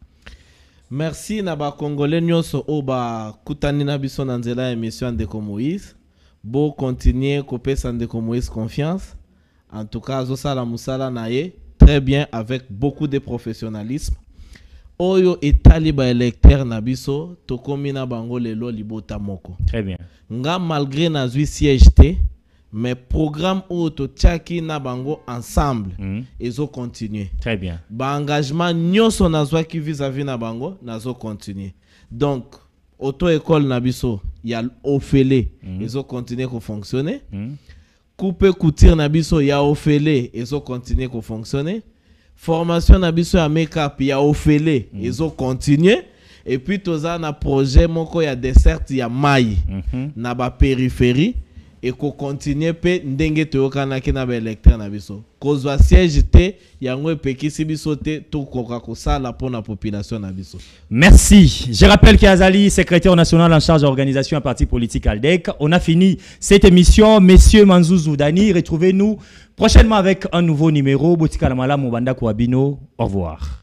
Merci na ba congolais nyonso o ba kutani na biso na nzela émission Ndeko Moïse. Bo continuer kopesa Ndeko Moïse confiance. En tout cas zo sala musala na ye très bien avec beaucoup de professionnalisme. Oyo etali ba électeur na biso tokomi na bango lelo libota moko. Très bien. Nga malgré na zui siège te mais programme auto tchaki na bango ensemble ezo continuer. Très bien. Ba engagement nyonso nazwa ki vis-à-vis na bango nazo continuer. Donc auto école na biso ya ofele ezo continuer ko fonctionner. Coupe couture na biso ya ofele ezo continuer ko fonctionner. Formation na biso ya make-up ya ofele ezo continuer. Et puis toza na projet moko ya dessert ya mai na ba périphérie. et qu'on continue pe ndenge toyokana ki na ba électeur na biso kozwa siège te yango epekisi biso te tokoka kosala pour la population na biso. Merci. Je rappelle qu'Azali, secrétaire national en charge de l'organisation à parti politique ALDEC. On a fini cette émission. Messieurs Manzouzou Dani, retrouvez-nous prochainement avec un nouveau numéro. Botika Lamala Mobanda Kouabino. Au revoir.